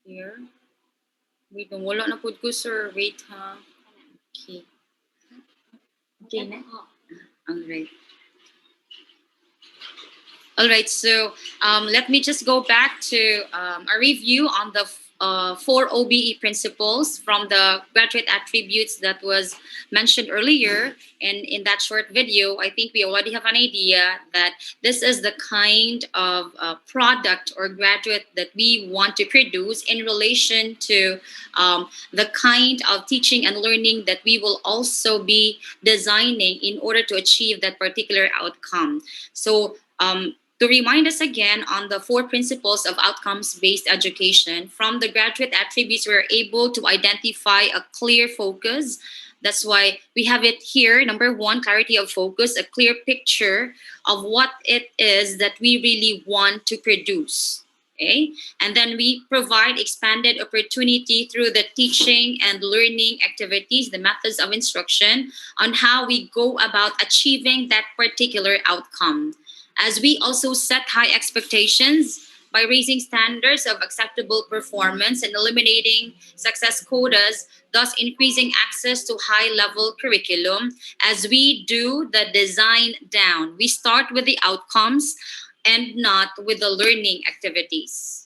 [SPEAKER 5] Here? Wait, wala na po ko, sir. Wait, ha? Okay. Okay na? Alright. Alright, so let me just go back to a review on the 4 OBE principles from the graduate attributes that was mentioned earlier. And in that short video, I think we already have an idea that this is the kind of product or graduate that we want to produce in relation to the kind of teaching and learning that we will also be designing in order to achieve that particular outcome. So to remind us again on the 4 principles of outcomes-based education, from the graduate attributes, we're able to identify a clear focus. That's why we have it here. Number 1, clarity of focus, a clear picture of what it is that we really want to produce. Okay? And then we provide expanded opportunity through the teaching and learning activities, the methods of instruction, on how we go about achieving that particular outcome. As we also set high expectations by raising standards of acceptable performance and eliminating success quotas, thus increasing access to high-level curriculum. As we do the design down, we start with the outcomes and not with the learning activities.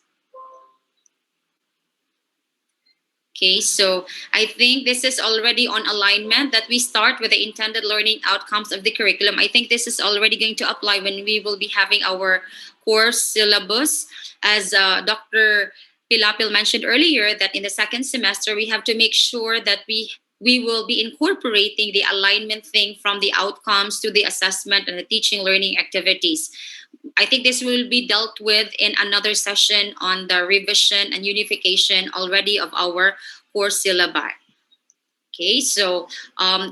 [SPEAKER 5] Okay, so I think this is already on alignment that we start with the intended learning outcomes of the curriculum. I think this is already going to apply when we will be having our course syllabus. As Dr. Pilapil mentioned earlier that in the second semester, we have to make sure that we will be incorporating the alignment thing from the outcomes to the assessment and the teaching learning activities. I think this will be dealt with in another session on the revision and unification already of our course syllabi. Okay, so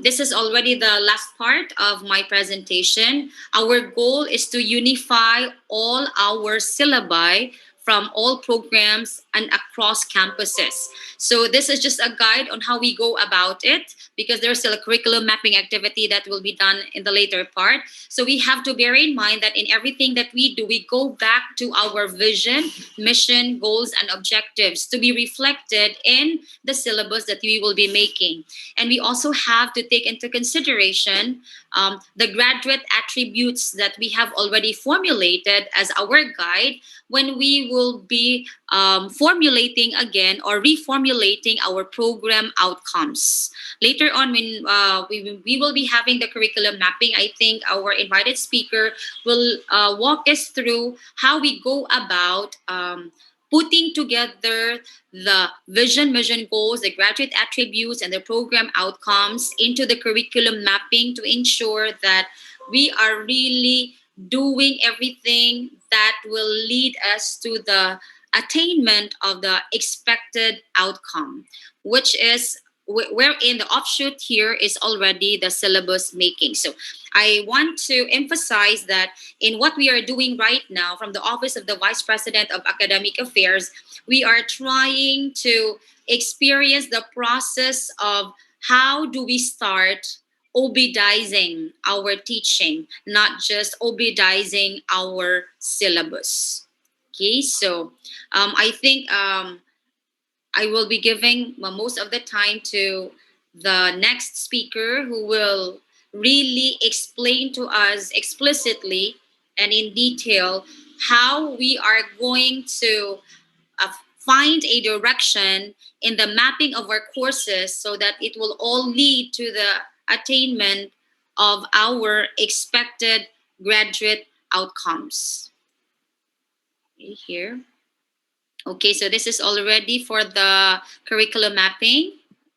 [SPEAKER 5] this is already the last part of my presentation. Our goal is to unify all our syllabi from all programs and across campuses. So this is just a guide on how we go about it, because there's still a curriculum mapping activity that will be done in the later part. So we have to bear in mind that in everything that we do, we go back to our vision, mission, goals, and objectives to be reflected in the syllabus that we will be making. And we also have to take into consideration the graduate attributes that we have already formulated as our guide when we will be formulating again or reformulating our program outcomes. Later on, when we will be having the curriculum mapping, I think our invited speaker will walk us through how we go about putting together the vision, mission goals, the graduate attributes, and the program outcomes into the curriculum mapping to ensure that we are really doing everything that will lead us to the attainment of the expected outcome, which is wherein the offshoot here is already the syllabus making. So I want to emphasize that in what we are doing right now from the Office of the Vice President of Academic Affairs, we are trying to experience the process of how do we start obedizing our teaching, not just obedizing our syllabus. Okay, so I think I will be giving most of the time to the next speaker, who will really explain to us explicitly and in detail how we are going to find a direction in the mapping of our courses so that it will all lead to the attainment of our expected graduate outcomes. Okay, here. Okay, so this is already for the curriculum mapping,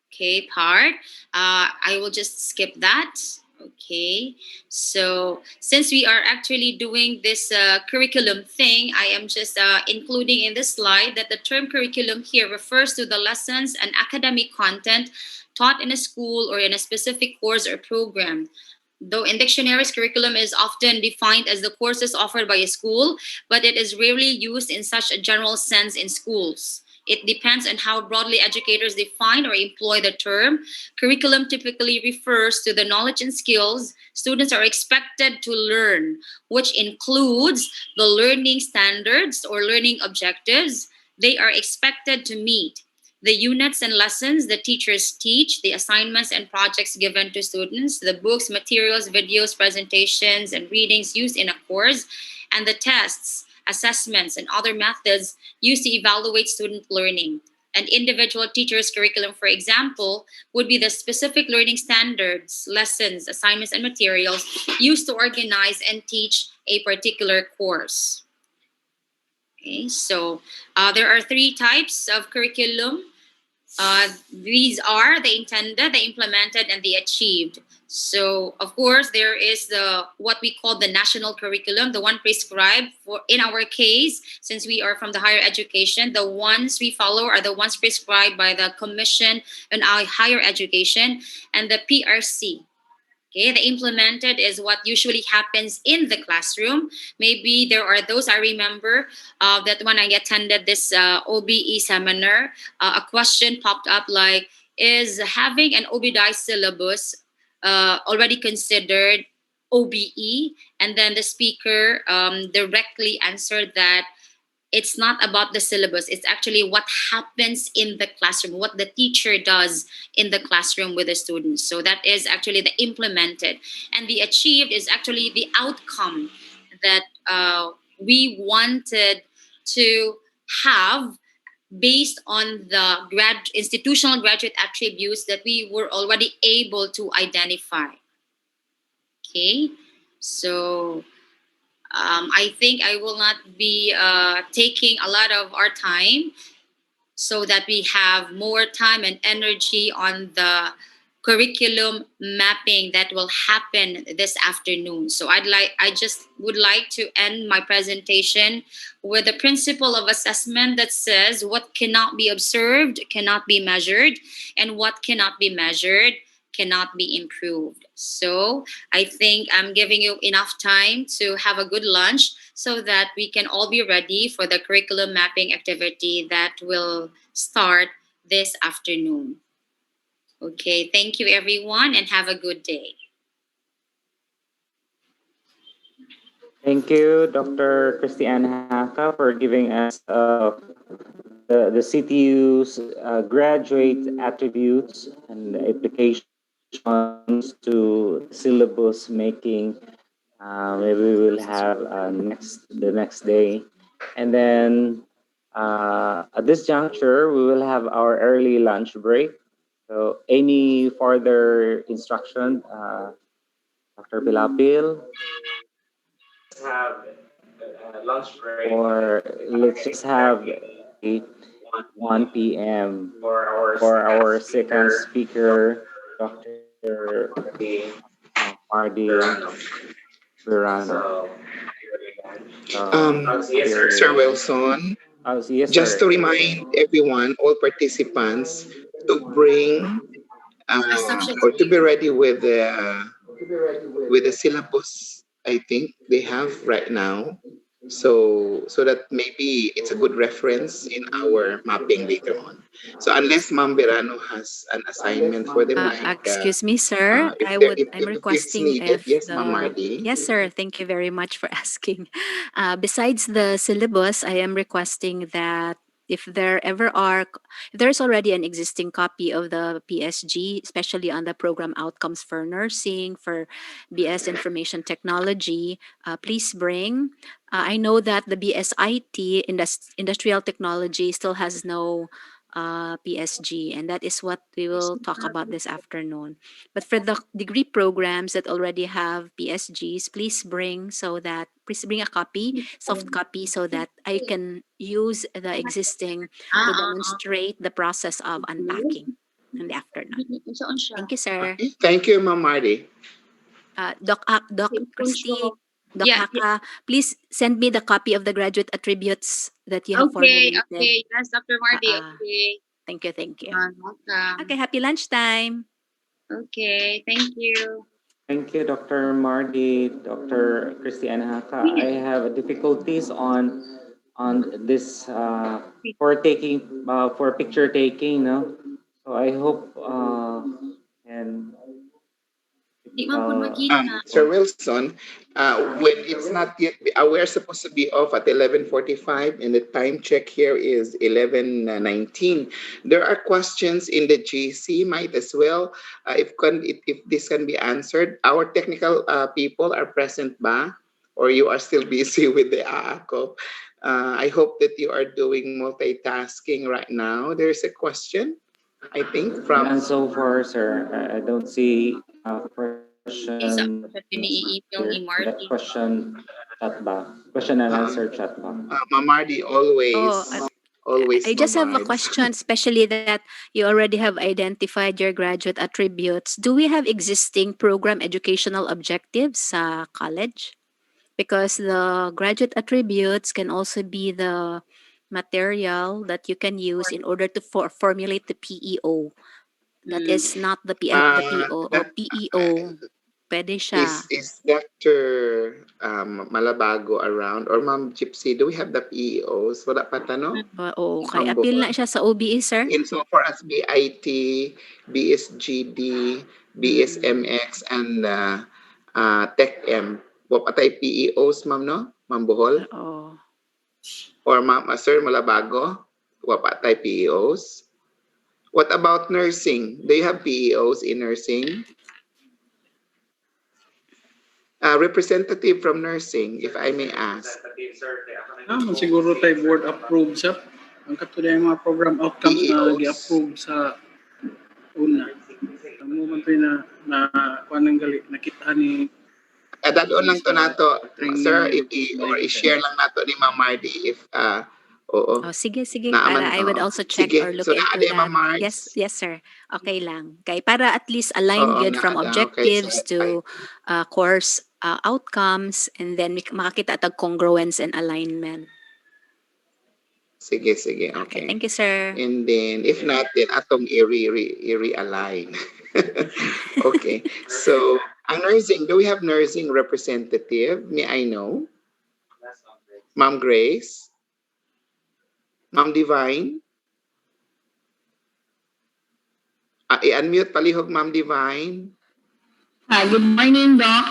[SPEAKER 5] okay, part. I will just skip that. Okay, so since we are actually doing this curriculum thing, I am just including in this slide that the term curriculum here refers to the lessons and academic content taught in a school or in a specific course or program. Though in dictionaries, curriculum is often defined as the courses offered by a school, but it is rarely used in such a general sense in schools. It depends on how broadly educators define or employ the term. Curriculum typically refers to the knowledge and skills students are expected to learn, which includes the learning standards or learning objectives they are expected to meet, the units and lessons the teachers teach, the assignments and projects given to students, the books, materials, videos, presentations, and readings used in a course, and the tests, assessments, and other methods used to evaluate student learning. An individual teacher's curriculum, for example, would be the specific learning standards, lessons, assignments, and materials used to organize and teach a particular course. Okay, so there are three types of curriculum. These are the intended, the implemented, and the achieved. So, of course, there is the what we call the national curriculum, the one prescribed for in our case, since we are from the higher education. The ones we follow are the ones prescribed by the Commission on Higher Education and the PRC. Okay, the implemented is what usually happens in the classroom. Maybe there are those I remember that when I attended this OBE seminar, a question popped up like, is having an OBDI syllabus already considered OBE? And then the speaker directly answered that it's not about the syllabus. It's actually what happens in the classroom, what the teacher does in the classroom with the students. So that is actually the implemented. And the achieved is actually the outcome that we wanted to have based on the institutional graduate attributes that we were already able to identify. Okay, so I think I will not be taking a lot of our time. so that we have more time and energy on the curriculum mapping that will happen this afternoon. So I just would like to end my presentation with a principle of assessment that says what cannot be observed cannot be measured, and what cannot be measured cannot be improved. So I think I'm giving you enough time to have a good lunch so that we can all be ready for the curriculum mapping activity that will start this afternoon. Okay, thank you everyone and have a good day.
[SPEAKER 6] Thank you, Dr. Christiane Haka, for giving us the CTU's graduate attributes and applications to syllabus making. Maybe we will have the next day. And then at this juncture, we will have our early lunch break. So any further instruction, Dr. Pilapil? Have lunch break, or let's just have a 1 p.m. for our second speaker, Dr. Marty Verano.
[SPEAKER 8] Sir Wilson,
[SPEAKER 6] Yes,
[SPEAKER 8] just to
[SPEAKER 6] sir.
[SPEAKER 8] remind everyone, all participants, to bring or to be ready with the syllabus. I think they have right now, so that maybe it's a good reference in our mapping later on. So unless Ma'am Verano has an assignment for them,
[SPEAKER 10] Excuse me, sir.
[SPEAKER 8] if
[SPEAKER 10] I'm
[SPEAKER 8] if it's
[SPEAKER 10] requesting
[SPEAKER 8] needed,
[SPEAKER 10] if
[SPEAKER 8] yes, Ma'am
[SPEAKER 10] the
[SPEAKER 8] Marty.
[SPEAKER 10] yes, sir. Thank you very much for asking. Besides the syllabus, I am requesting that if there's already an existing copy of the PSG, especially on the program outcomes for nursing, for BS Information Technology, please bring. I know that the BSIT, Industrial Technology, still has no PSG, and that is what we will talk about this afternoon. But for the degree programs that already have PSGs, please bring a copy, soft copy, so that I can use the existing to demonstrate the process of unpacking in the afternoon. Thank you, sir.
[SPEAKER 8] Thank you, Ma'am Marty.
[SPEAKER 10] Doc Christy, Doc
[SPEAKER 5] Yeah,
[SPEAKER 10] Haka, please send me the copy of the graduate attributes that you have
[SPEAKER 5] Okay,
[SPEAKER 10] formulated.
[SPEAKER 5] okay. Yes, Dr. Marty. Okay.
[SPEAKER 10] Thank you, thank you.
[SPEAKER 5] Welcome.
[SPEAKER 10] Okay, happy lunchtime.
[SPEAKER 5] Okay, thank you.
[SPEAKER 6] Thank you, Dr. Marty, Dr. Christiane Haka. I have difficulties on this for picture taking, no? So I hope and
[SPEAKER 8] Sir Wilson, when it's not yet, we're supposed to be off at 11:45, and the time check here is 11:19. There are questions in the GC. Might as well, if this can be answered. Our technical people are present ba? Or you are still busy with the AACO? I hope that you are doing multitasking right now. There's a question, I think, from...
[SPEAKER 6] And so far, sir, I don't see question here. That question chat box, question and answer chat box.
[SPEAKER 8] Ma'am Marty always
[SPEAKER 10] I just have a
[SPEAKER 8] provides.
[SPEAKER 10] question, especially that you already have identified your graduate attributes. Do we have existing program educational objectives sa college? Because the graduate attributes can also be the material that you can use in order to formulate the PEO. That is not the PO or PEO. Pwede siya.
[SPEAKER 8] Is Dr. Malabago around? Or Ma'am Gypsy, do we have the PEOs? Wala pa tanong?
[SPEAKER 10] Oo, kay appeal na siya sa OBE, sir.
[SPEAKER 8] Insofar as BIT, BSGD, BSMX, and TechM. Wapatay PEOs, ma'am, no? Ma'am Bohol?
[SPEAKER 10] Oo.
[SPEAKER 8] Or Ma'am Sir Malabago? Wapatay PEOs? What about nursing? Do you have PEOs in nursing? Representative from nursing, if I may ask.
[SPEAKER 15] Siguro tayo board approved sa ang katulad ng mga program outcomes na gi-approve sa una. Ang moment tayo na kuanang gali nakita ni
[SPEAKER 8] Dadon lang to nato, sir, or i-share lang nato ni Ma'am Marty if Oo.
[SPEAKER 10] Oh, sige, sige.
[SPEAKER 8] Naaman,
[SPEAKER 10] Para I would
[SPEAKER 8] oo.
[SPEAKER 10] also check or
[SPEAKER 8] Sige,
[SPEAKER 10] look
[SPEAKER 8] so
[SPEAKER 10] into
[SPEAKER 8] naade, Ma'am
[SPEAKER 10] that. Yes,
[SPEAKER 8] Margs.
[SPEAKER 10] yes, sir. Okay lang. Kay para at least align
[SPEAKER 8] Oo,
[SPEAKER 10] good from
[SPEAKER 8] naada. Okay, so
[SPEAKER 10] objectives to course outcomes, and then makakita tag congruence and alignment.
[SPEAKER 8] sige, sige,
[SPEAKER 10] Okay,
[SPEAKER 8] okay.
[SPEAKER 10] thank you, sir.
[SPEAKER 8] And then, if not, then atong i-realign. Okay. So, ang nursing, do we have nursing representative? May I know? Ma'am Grace? Ma'am Divine? I-unmute palihog, Ma'am Divine.
[SPEAKER 16] Good morning, Doc.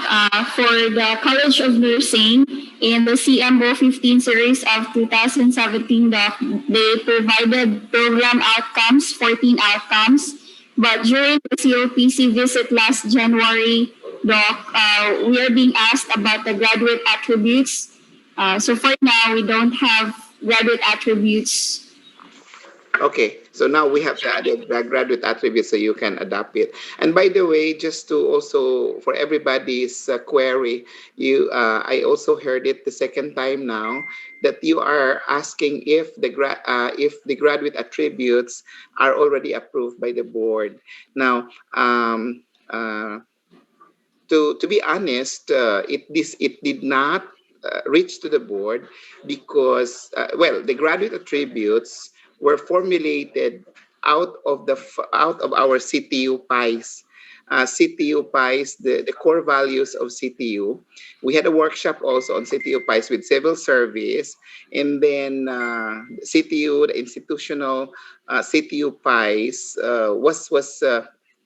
[SPEAKER 16] For the College of Nursing, in the CMO 15 series of 2017, Doc, they provided program outcomes, 14 outcomes. But during the COPC visit last January, Doc, we are being asked about the graduate attributes. So for now, we don't have graduate attributes.
[SPEAKER 8] Okay, so now we have the graduate attributes so you can adapt it. And by the way, just to also for everybody's query, I also heard it the second time now that you are asking if the graduate attributes are already approved by the board. Now, to be honest, it did not reach to the board because the graduate attributes were formulated out of our CTU PIES. CTU PIES, the core values of CTU. We had a workshop also on CTU PIES with civil service, and then CTU, the institutional CTU PIES was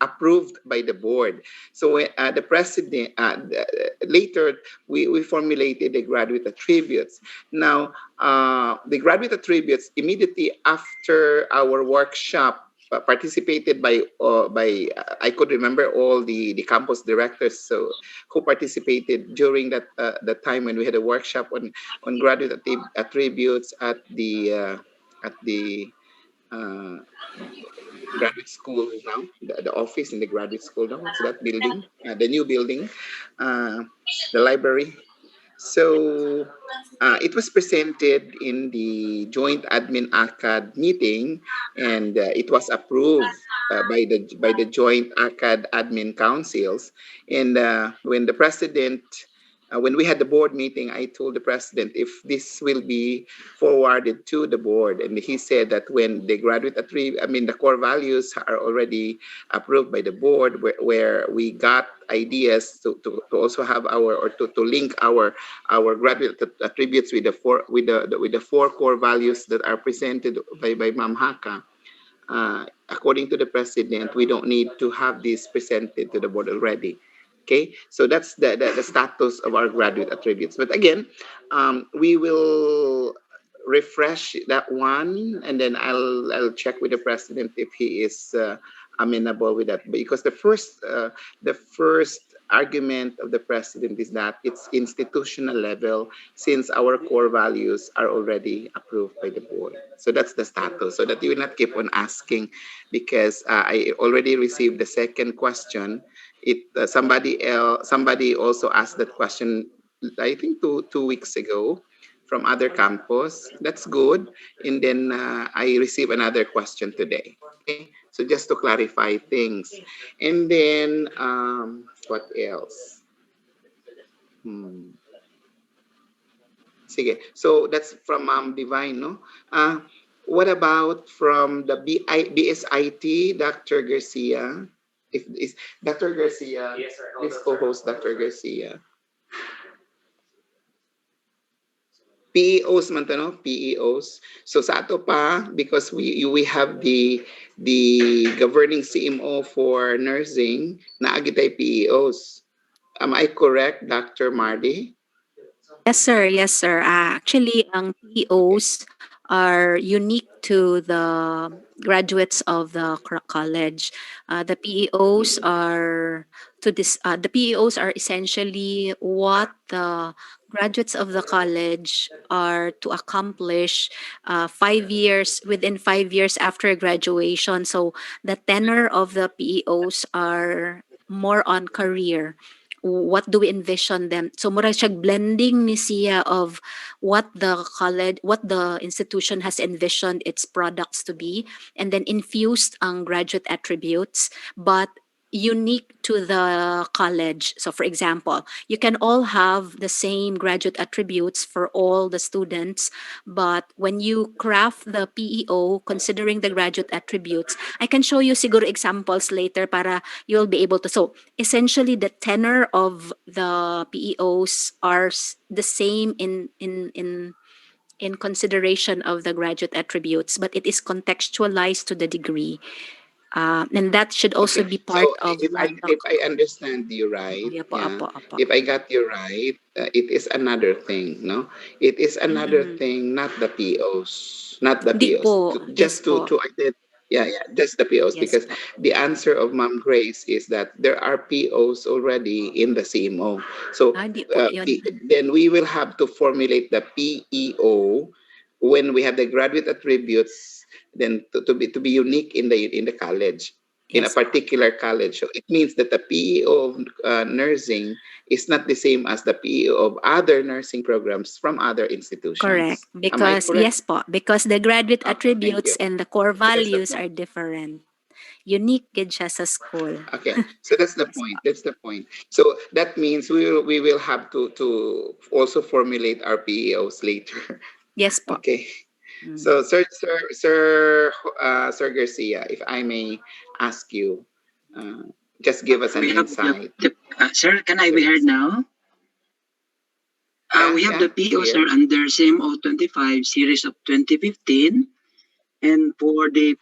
[SPEAKER 8] approved by the board. So the president, later we formulated the graduate attributes. Now, the graduate attributes immediately after our workshop participated by I could remember all the campus directors who participated during that time when we had a workshop on graduate attributes at the graduate school now, the office in the graduate school now. What's that building? The new building, the library. So it was presented in the joint admin ACAD meeting, and it was approved by the joint ACAD admin councils. And when the president when we had the board meeting, I told the president if this will be forwarded to the board, and he said that when the the core values are already approved by the board, where we got ideas to also have to link our graduate attributes with the four core values that are presented by Ma'am Haka. According to the president, we don't need to have this presented to the board already. Okay, so that's the status of our graduate attributes. But again, we will refresh that one, and then I'll check with the president if he is amenable with that. Because the first argument of the president is that it's institutional level since our core values are already approved by the board. So that's the status. So that you will not keep on asking, because I already received the second question. Somebody also asked that question, I think two weeks ago from other campus. That's good. And then I received another question today. Okay, so just to clarify things. And then what else? Sige. So that's from Divine, no? What about from the BSIT, Dr. Garcia? Is Dr. Garcia, yes, sir. Please co-host Dr. Garcia. PEOs man to, no? PEOs. So sa ato pa, because we have the governing CMO for nursing, naagitay PEOs. Am I correct, Dr. Mardy?
[SPEAKER 10] Yes, sir. Yes, sir. Actually, ang PEOs are unique to the graduates of the college. The PEOs are the PEOs are essentially what the graduates of the college are to accomplish 5 years within 5 years after graduation. So the tenor of the PEOs are more on career what do we envision them? So mura siya blending ni siya of what the college, what the institution has envisioned its products to be, and then infused ang graduate attributes, but unique to the college. So for example, you can all have the same graduate attributes for all the students, but when you craft the PEO considering the graduate attributes, I can show you siguro examples later para you'll be able to. So essentially the tenor of the PEOs are the same in consideration of the graduate attributes, but it is contextualized to the degree. And that should also
[SPEAKER 8] Okay.
[SPEAKER 10] be part
[SPEAKER 8] So
[SPEAKER 10] of
[SPEAKER 8] if I understand you right,
[SPEAKER 10] Apo,
[SPEAKER 8] yeah,
[SPEAKER 10] apo, apo.
[SPEAKER 8] if I got you right, it is another thing, no? It is another thing, not the POs, not the
[SPEAKER 10] Di
[SPEAKER 8] POs.
[SPEAKER 10] po, yes
[SPEAKER 8] Just
[SPEAKER 10] po.
[SPEAKER 8] to identify. Yeah, yeah, just the POs,
[SPEAKER 10] Yes
[SPEAKER 8] because
[SPEAKER 10] po.
[SPEAKER 8] the answer of Ma'am Grace is that there are POs already in the CMO. So
[SPEAKER 10] Di po yun.
[SPEAKER 8] then we will have to formulate the PEO when we have the graduate attributes, then to be unique in the college, in a
[SPEAKER 10] Yes po.
[SPEAKER 8] particular college. So it means that the PEO of nursing is not the same as the PEO of other nursing programs from other institutions.
[SPEAKER 10] Correct.
[SPEAKER 8] Am I
[SPEAKER 10] Because,
[SPEAKER 8] correct?
[SPEAKER 10] yes po, because the graduate
[SPEAKER 8] Okay, thank
[SPEAKER 10] attributes
[SPEAKER 8] you.
[SPEAKER 10] and the core
[SPEAKER 8] So that's the
[SPEAKER 10] values
[SPEAKER 8] point.
[SPEAKER 10] are different. Unique gid siya sa school.
[SPEAKER 8] Okay, so that's the point. That's the point. So that means we will have to also formulate our PEOs later.
[SPEAKER 10] Yes po.
[SPEAKER 8] Okay. So, Sir Garcia, if I may ask you, just give us an
[SPEAKER 17] We have
[SPEAKER 8] insight.
[SPEAKER 17] sir, can I be heard now? We have the PO, sir,
[SPEAKER 8] clear.
[SPEAKER 17] under CMO 25 series of 2015. And for the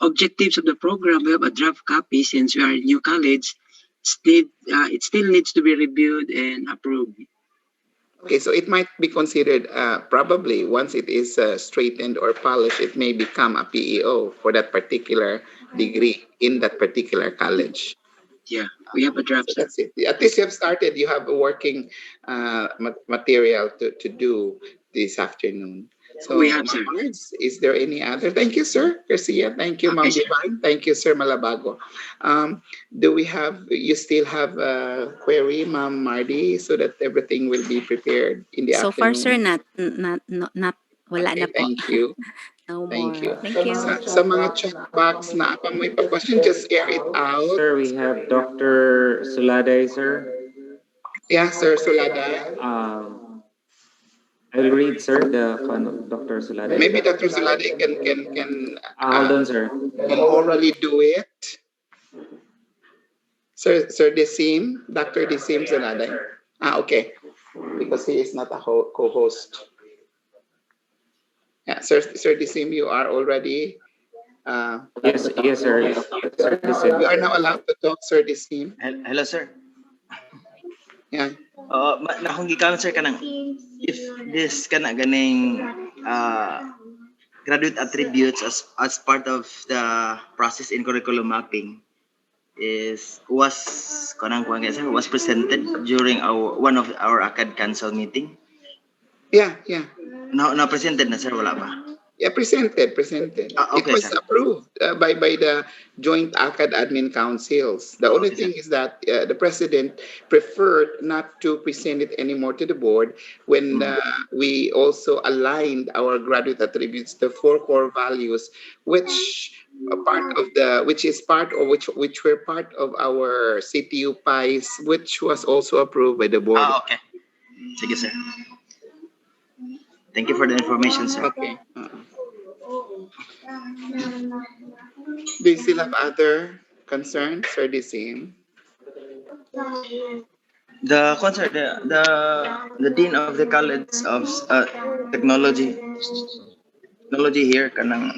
[SPEAKER 17] objectives of the program, we have a draft copy since we are a new college. It still needs to be reviewed and approved.
[SPEAKER 8] Okay, so it might be considered, probably once it is straightened or polished, it may become a PEO for that particular degree in that particular college.
[SPEAKER 17] Yeah, we have a draft.
[SPEAKER 8] So that's it. At least you have started. You have a working material to do this afternoon. So,
[SPEAKER 17] We have, sir.
[SPEAKER 8] Ma'am Marz, is there any other? Thank you, Sir Garcia. Thank you, Ma'am
[SPEAKER 17] Okay, sir.
[SPEAKER 8] Divine. Thank you, Sir Malabago. Do we have, you still have a query, Ma'am Mardi, so that everything will be prepared in the
[SPEAKER 10] So far, sir,
[SPEAKER 8] afternoon?
[SPEAKER 10] not wala
[SPEAKER 8] Okay,
[SPEAKER 10] na po.
[SPEAKER 8] thank you.
[SPEAKER 10] No
[SPEAKER 8] Thank
[SPEAKER 10] more.
[SPEAKER 8] you.
[SPEAKER 10] Thank you.
[SPEAKER 8] Sa mga chat box na pa may pa-question, just air it out.
[SPEAKER 6] Sir, we have Dr. Suladay, sir.
[SPEAKER 8] Yeah, Sir Sulada.
[SPEAKER 6] I'll read, sir, the Dr. Suladay.
[SPEAKER 8] Maybe Dr. Sulada can
[SPEAKER 6] Hold on, sir.
[SPEAKER 8] can orally do it. Sir Desim, Dr. Desim Sulada. Okay. Because he is not a co-host. Yeah, Sir Desim, you are already.
[SPEAKER 6] Yes, sir. Sir Desim.
[SPEAKER 8] You are now allowed to talk, Sir Desim.
[SPEAKER 18] Hello, sir.
[SPEAKER 8] Yeah.
[SPEAKER 18] Nakong gikan, sir, kanang if this kana ganing graduate attributes as part of the process in curriculum mapping was presented during one of our ACAD council meeting.
[SPEAKER 8] Yeah.
[SPEAKER 18] Na presented na, sir, wala ba?
[SPEAKER 8] Yeah, presented.
[SPEAKER 18] Okay,
[SPEAKER 8] It was
[SPEAKER 18] sir.
[SPEAKER 8] approved by the joint ACAD admin councils. The only thing is that the president preferred not to present it anymore to the board when we also aligned our graduate attributes, the 4 core values, which were part of our CTU PIES, which was also approved by the board.
[SPEAKER 18] Okay. Sige, sir. Thank you for the information, sir.
[SPEAKER 8] Okay. Do you still have other concerns, Sir Desim?
[SPEAKER 18] The concern, the dean of the College of Technology here kanang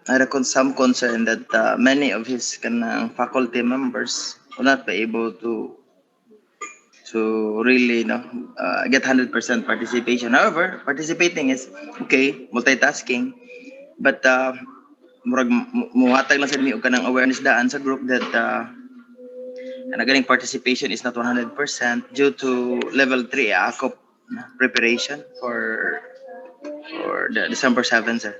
[SPEAKER 18] had some concern that many of his kanang faculty members will not be able to really get 100% participation. However, participating is okay, multitasking, but murag muhatag lang sa mi og kanang awareness daan sa group that ganing participation is not 100% due to level 3 ACOP preparation for the December 7, sir.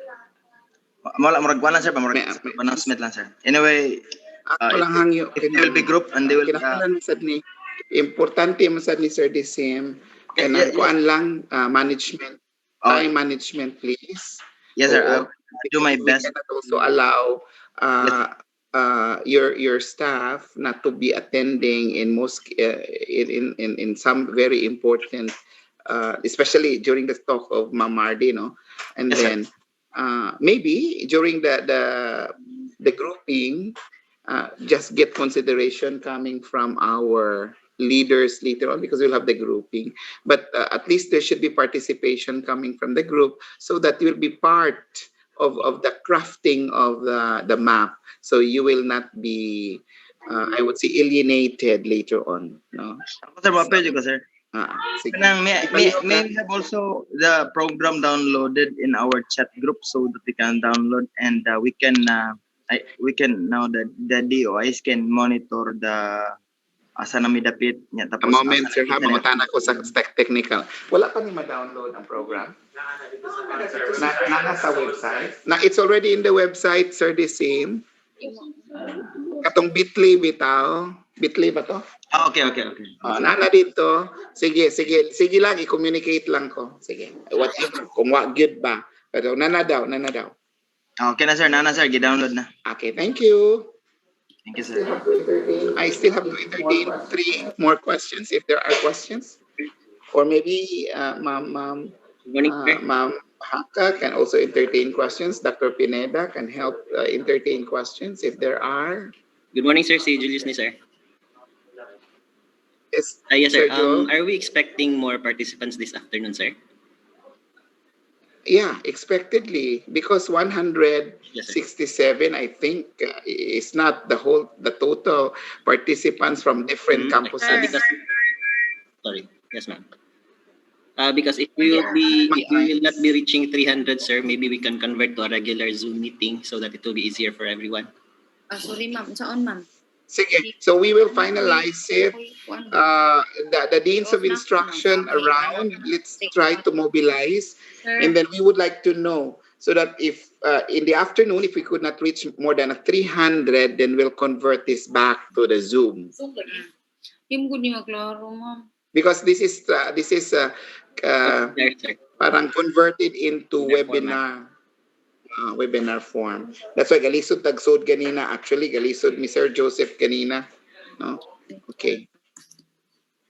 [SPEAKER 18] Murag wala, sir, murag announcement lang, sir. Anyway, it will be group and they will
[SPEAKER 8] importante man sad ni Sir Disim, and ang kuan lang, management, time management, please.
[SPEAKER 18] Yes, sir.
[SPEAKER 8] Oo.
[SPEAKER 18] I'll do my
[SPEAKER 8] We
[SPEAKER 18] best.
[SPEAKER 8] cannot also allow your staff not to be attending in most in some very important, especially during the talk of Ma'am Mardy, no, and
[SPEAKER 18] Yes, sir.
[SPEAKER 8] then maybe during the grouping, just get consideration coming from our leaders later on because we'll have the grouping. But at least there should be participation coming from the group so that you'll be part of the crafting of the map. So you will not be, I would say, alienated later on. No?
[SPEAKER 18] Sir, mapedyo ko, sir.
[SPEAKER 8] Sige.
[SPEAKER 18] May we have also the program downloaded in our chat group so that we can download and we can now the DOIs can monitor the asa na midapit niya
[SPEAKER 8] A
[SPEAKER 18] tapos
[SPEAKER 8] moment,
[SPEAKER 18] asa
[SPEAKER 8] sir,
[SPEAKER 18] na
[SPEAKER 8] ha? Mamutana ko sa technical. Wala pa ni ma-download ang program? Nasa website? It's already in the website, sir, the same. Katong Bitly bitaw. Bitly ba to?
[SPEAKER 18] Okay.
[SPEAKER 8] Nana dito. Sige lang, i-communicate lang ko. Sige. Whatever, kung what good ba. Pero nana daw.
[SPEAKER 18] Okay na, sir. Nana, sir. Gi-download na.
[SPEAKER 8] Okay, thank you.
[SPEAKER 18] Thank you, sir.
[SPEAKER 8] I still have to entertain 3 more questions if there are questions. Or maybe Ma'am Haka can also entertain questions. Dr. Pineda can help entertain questions if there are.
[SPEAKER 19] Good morning, sir. Si Julius ni sir.
[SPEAKER 8] Yes,
[SPEAKER 19] Yes, sir.
[SPEAKER 8] Sir Joe?
[SPEAKER 19] Are we expecting more participants this afternoon, sir?
[SPEAKER 8] Yeah, expectedly, because 167, I think, is not the total participants from different campuses.
[SPEAKER 19] Sorry. Yes, ma'am. Because if we will not be reaching 300, sir, maybe we can convert to a regular Zoom meeting so that it will be easier for everyone.
[SPEAKER 5] Sorry, ma'am. Saan, ma'am?
[SPEAKER 8] Sige. So we will finalize it. The deans of instruction around, let's try to mobilize. And then we would like to know so that if in the afternoon, if we could not reach more than 300, then we'll convert this back to the Zoom. Because this is parang converted into webinar form. That's why galisod tagsod ganina. Actually, galisod mi Sir Joseph kanina. No? Okay.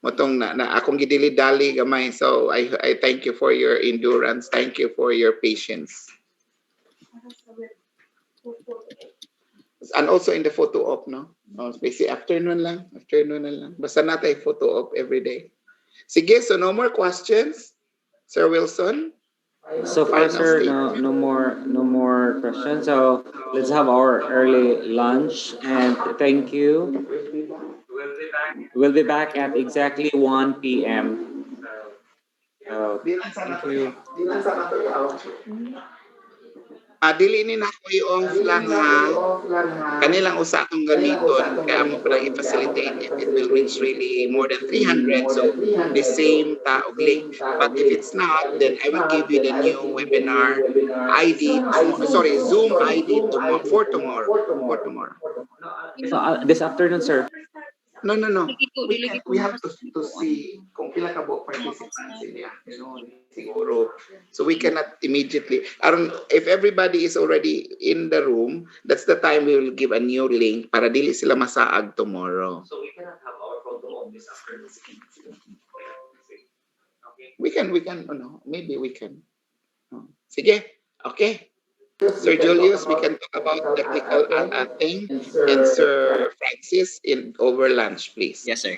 [SPEAKER 8] Motong na akong gidili-dali gamay. So I thank you for your endurance. Thank you for your patience. And also in the photo op, no? Basically afternoon lang. Basta na tayo photo op every day. Sige, so no more questions. Sir Wilson?
[SPEAKER 6] So far, sir, no more questions. So let's have our early lunch and thank you. We'll be back at exactly 1 p.m. Thank you.
[SPEAKER 8] Dili ni na ko i-off lang ha. Kanilang usa atong gamiton kaya mo parang i-facilitate if it will reach really more than 300. So the same taog link. But if it's not, then I will give you the new webinar ID. Zoom ID for tomorrow.
[SPEAKER 6] So, this afternoon, sir.
[SPEAKER 8] No. We have to see kung pila ka bo participants in the afternoon. Siguro. So we cannot immediately. If everybody is already in the room, that's the time we will give a new link para dili sila masaag tomorrow. So we cannot have our photo op this afternoon. We can, maybe we can. Sige, okay. Sir Julius, we can talk about technical thing, and Sir Francis over lunch, please.
[SPEAKER 19] Yes, sir.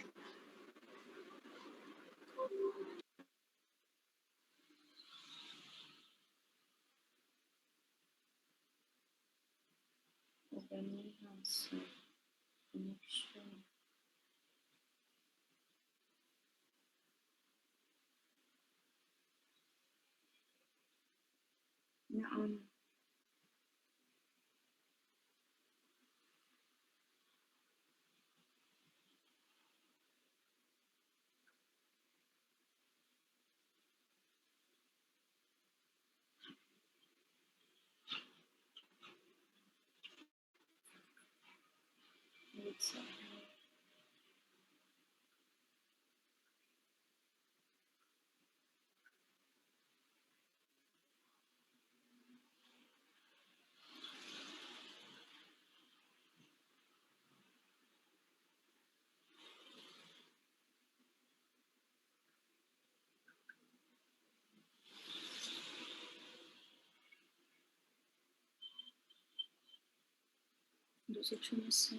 [SPEAKER 5] Si Chumasan.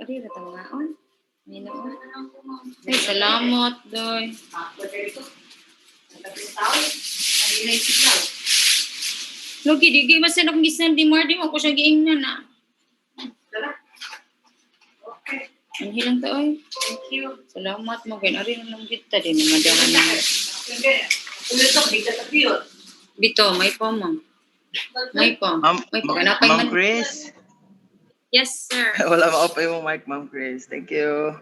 [SPEAKER 5] Ari ra ta mga on. Ginoo. Ay, salamat, Doy. Loki, di masan akong gisan di more di mo ko siya giingnan na. Ang hilang ta oy. Thank you. Salamat mo kay ari nang kita din madala na. Bito, may pa mo. May pa. May pa na
[SPEAKER 18] Ma'am Chris.
[SPEAKER 5] Yes, sir.
[SPEAKER 18] Wala ma-open yung mic, Ma'am Chris. Thank you.